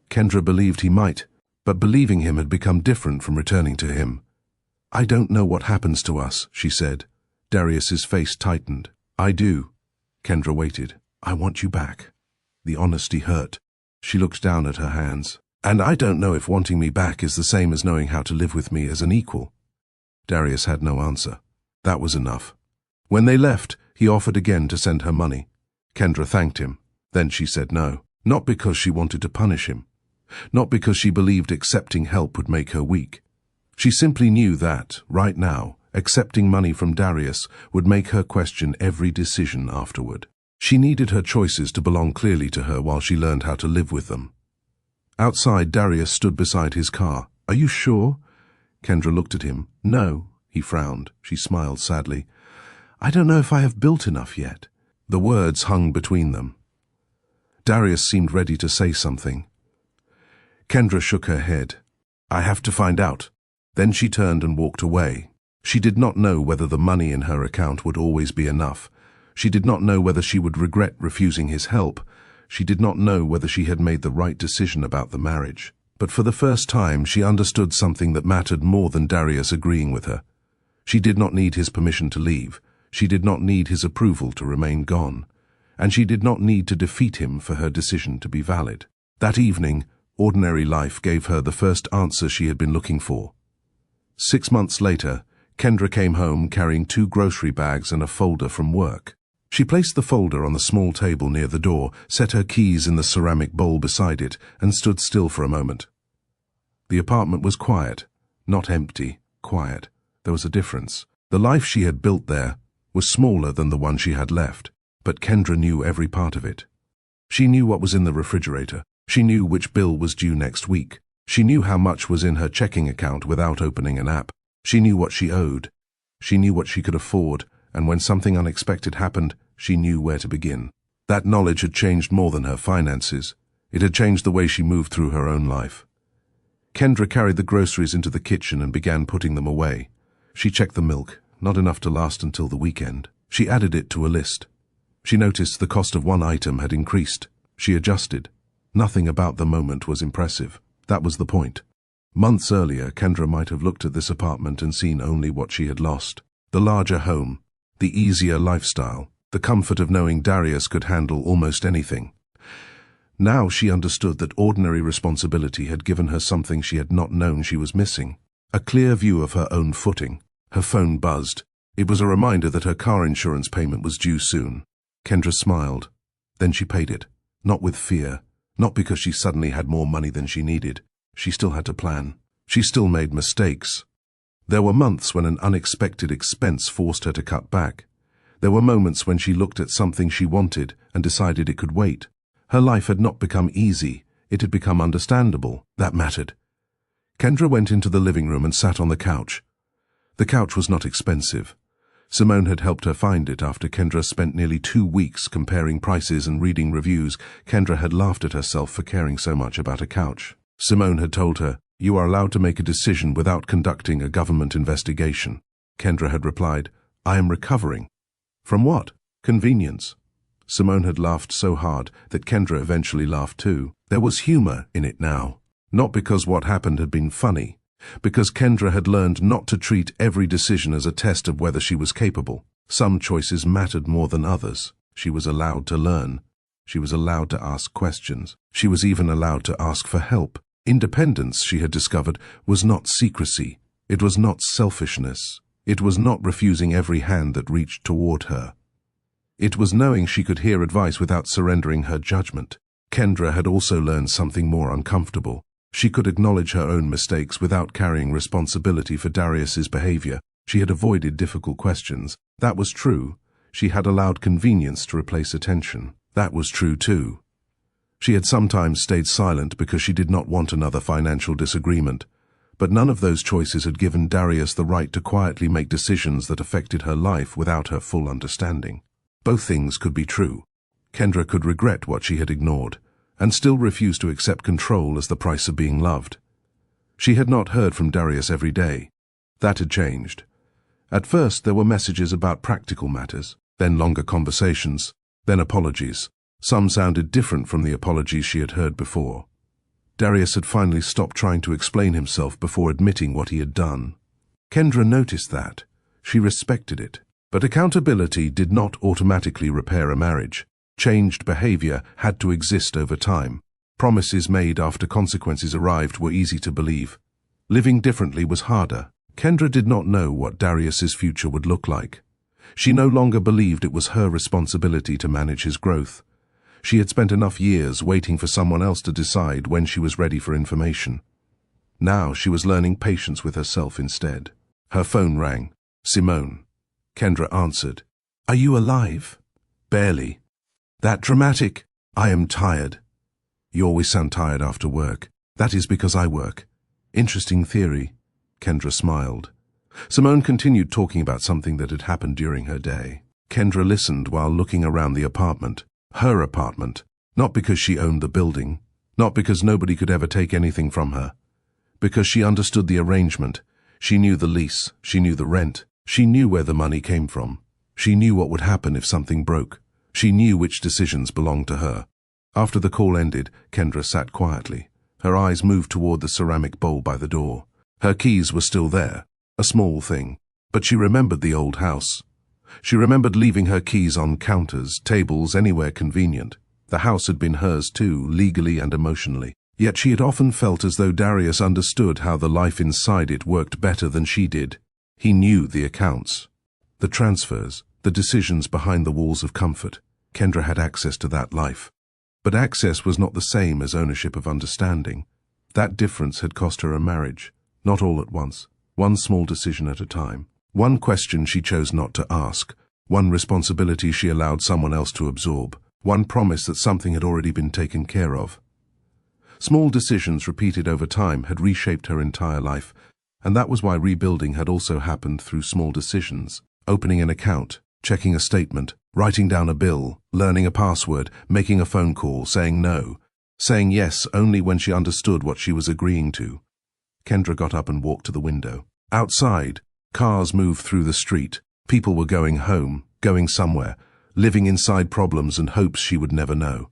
Kendra believed he might, but believing him had become different from returning to him. "I don't know what happens to us," she said. Darius's face tightened. "I do." Kendra waited. "I want you back." The honesty hurt. She looked down at her hands. "And I don't know if wanting me back is the same as knowing how to live with me as an equal." Darius had no answer. That was enough. When they left, he offered again to send her money. Kendra thanked him. Then she said no. Not because she wanted to punish him. Not because she believed accepting help would make her weak. She simply knew that, right now, accepting money from Darius would make her question every decision afterward. She needed her choices to belong clearly to her while she learned how to live with them. Outside, Darius stood beside his car. "Are you sure?" Kendra looked at him. "No." He frowned. She smiled sadly. "I don't know if I have built enough yet." The words hung between them. Darius seemed ready to say something. Kendra shook her head. "I have to find out." Then she turned and walked away. She did not know whether the money in her account would always be enough. She did not know whether she would regret refusing his help. She did not know whether she had made the right decision about the marriage. But for the first time, she understood something that mattered more than Darius agreeing with her. She did not need his permission to leave. She did not need his approval to remain gone. And she did not need to defeat him for her decision to be valid. That evening, ordinary life gave her the first answer she had been looking for. 6 months later, Kendra came home carrying 2 grocery bags and a folder from work. She placed the folder on the small table near the door, set her keys in the ceramic bowl beside it, and stood still for a moment. The apartment was quiet, not empty, quiet. There was a difference. The life she had built there was smaller than the one she had left, but Kendra knew every part of it. She knew what was in the refrigerator. She knew which bill was due next week. She knew how much was in her checking account without opening an app. She knew what she owed. She knew what she could afford, and when something unexpected happened, she knew where to begin. That knowledge had changed more than her finances. It had changed the way she moved through her own life. Kendra carried the groceries into the kitchen and began putting them away. She checked the milk, not enough to last until the weekend. She added it to a list. She noticed the cost of one item had increased. She adjusted. Nothing about the moment was impressive. That was the point. Months earlier, Kendra might have looked at this apartment and seen only what she had lost. The larger home, the easier lifestyle, the comfort of knowing Darius could handle almost anything. Now she understood that ordinary responsibility had given her something she had not known she was missing. A clear view of her own footing. Her phone buzzed. It was a reminder that her car insurance payment was due soon. Kendra smiled. Then she paid it. Not with fear. Not because she suddenly had more money than she needed. She still had to plan. She still made mistakes. There were months when an unexpected expense forced her to cut back. There were moments when she looked at something she wanted and decided it could wait. Her life had not become easy. It had become understandable. That mattered. Kendra went into the living room and sat on the couch. The couch was not expensive. Simone had helped her find it after Kendra spent nearly 2 weeks comparing prices and reading reviews. Kendra had laughed at herself for caring so much about a couch. Simone had told her, "You are allowed to make a decision without conducting a government investigation." Kendra had replied, "I am recovering." From what? Convenience. Simone had laughed so hard that Kendra eventually laughed too. There was humor in it now. Not because what happened had been funny, because Kendra had learned not to treat every decision as a test of whether she was capable. Some choices mattered more than others. She was allowed to learn. She was allowed to ask questions. She was even allowed to ask for help. Independence, she had discovered, was not secrecy. It was not selfishness. It was not refusing every hand that reached toward her. It was knowing she could hear advice without surrendering her judgment. Kendra had also learned something more uncomfortable. She could acknowledge her own mistakes without carrying responsibility for Darius's behavior. She had avoided difficult questions. That was true. She had allowed convenience to replace attention. That was true too. She had sometimes stayed silent because she did not want another financial disagreement. But none of those choices had given Darius the right to quietly make decisions that affected her life without her full understanding. Both things could be true. Kendra could regret what she had ignored, and still refuse to accept control as the price of being loved. She had not heard from Darius every day. That had changed. At first there were messages about practical matters, then longer conversations, then apologies. Some sounded different from the apologies she had heard before. Darius had finally stopped trying to explain himself before admitting what he had done. Kendra noticed that. She respected it. But accountability did not automatically repair a marriage. Changed behavior had to exist over time. Promises made after consequences arrived were easy to believe. Living differently was harder. Kendra did not know what Darius's future would look like. She no longer believed it was her responsibility to manage his growth. She had spent enough years waiting for someone else to decide when she was ready for information. Now she was learning patience with herself instead. Her phone rang. Simone. Kendra answered. "Are you alive?" "Barely." "That dramatic?" "I am tired." "You always sound tired after work." "That is because I work." "Interesting theory." Kendra smiled. Simone continued talking about something that had happened during her day. Kendra listened while looking around the apartment. Her apartment. Not because she owned the building. Not because nobody could ever take anything from her. Because she understood the arrangement. She knew the lease. She knew the rent. She knew where the money came from. She knew what would happen if something broke. She knew which decisions belonged to her. After the call ended, Kendra sat quietly. Her eyes moved toward the ceramic bowl by the door. Her keys were still there, a small thing, but she remembered the old house. She remembered leaving her keys on counters, tables, anywhere convenient. The house had been hers too, legally and emotionally. Yet she had often felt as though Darius understood how the life inside it worked better than she did. He knew the accounts, the transfers, the decisions behind the walls of comfort. Kendra had access to that life. But access was not the same as ownership of understanding. That difference had cost her a marriage, not all at once, one small decision at a time. One question she chose not to ask, one responsibility she allowed someone else to absorb, one promise that something had already been taken care of. Small decisions repeated over time had reshaped her entire life, and that was why rebuilding had also happened through small decisions. Opening an account, checking a statement, writing down a bill, learning a password, making a phone call, saying no, saying yes only when she understood what she was agreeing to. Kendra got up and walked to the window. Outside, cars moved through the street. People were going home, going somewhere, living inside problems and hopes she would never know.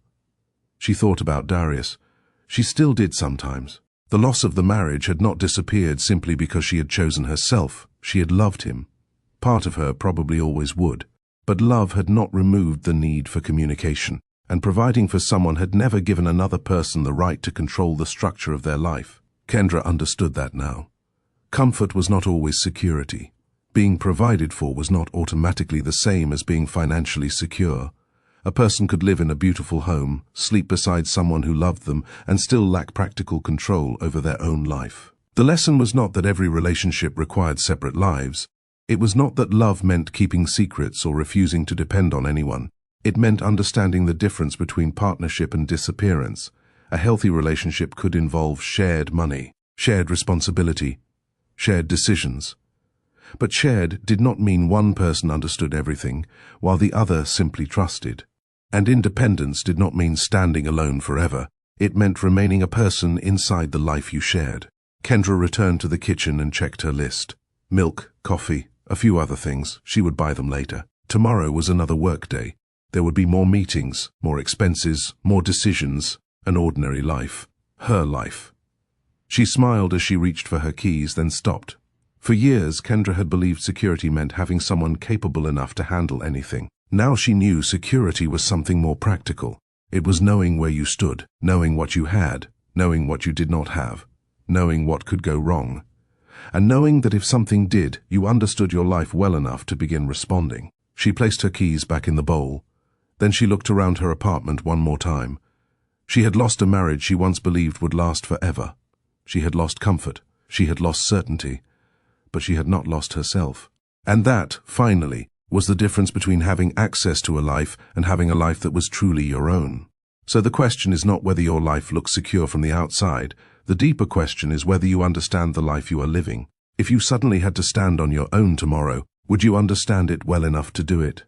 She thought about Darius. She still did sometimes. The loss of the marriage had not disappeared simply because she had chosen herself. She had loved him. Part of her probably always would. But love had not removed the need for communication, and providing for someone had never given another person the right to control the structure of their life. Kendra understood that now. Comfort was not always security. Being provided for was not automatically the same as being financially secure. A person could live in a beautiful home, sleep beside someone who loved them, and still lack practical control over their own life. The lesson was not that every relationship required separate lives. It was not that love meant keeping secrets or refusing to depend on anyone. It meant understanding the difference between partnership and disappearance. A healthy relationship could involve shared money, shared responsibility, shared decisions. But shared did not mean one person understood everything, while the other simply trusted. And independence did not mean standing alone forever. It meant remaining a person inside the life you shared. Kendra returned to the kitchen and checked her list. Milk, coffee, a few other things. She would buy them later. Tomorrow was another work day. There would be more meetings, more expenses, more decisions, an ordinary life. Her life. She smiled as she reached for her keys, then stopped. For years, Kendra had believed security meant having someone capable enough to handle anything. Now she knew security was something more practical. It was knowing where you stood, knowing what you had, knowing what you did not have, knowing what could go wrong, and knowing that if something did, you understood your life well enough to begin responding. She placed her keys back in the bowl. Then she looked around her apartment one more time. She had lost a marriage she once believed would last forever. She had lost comfort. She had lost certainty. But she had not lost herself. And that, finally, was the difference between having access to a life and having a life that was truly your own. So the question is not whether your life looks secure from the outside. The deeper question is whether you understand the life you are living. If you suddenly had to stand on your own tomorrow, would you understand it well enough to do it?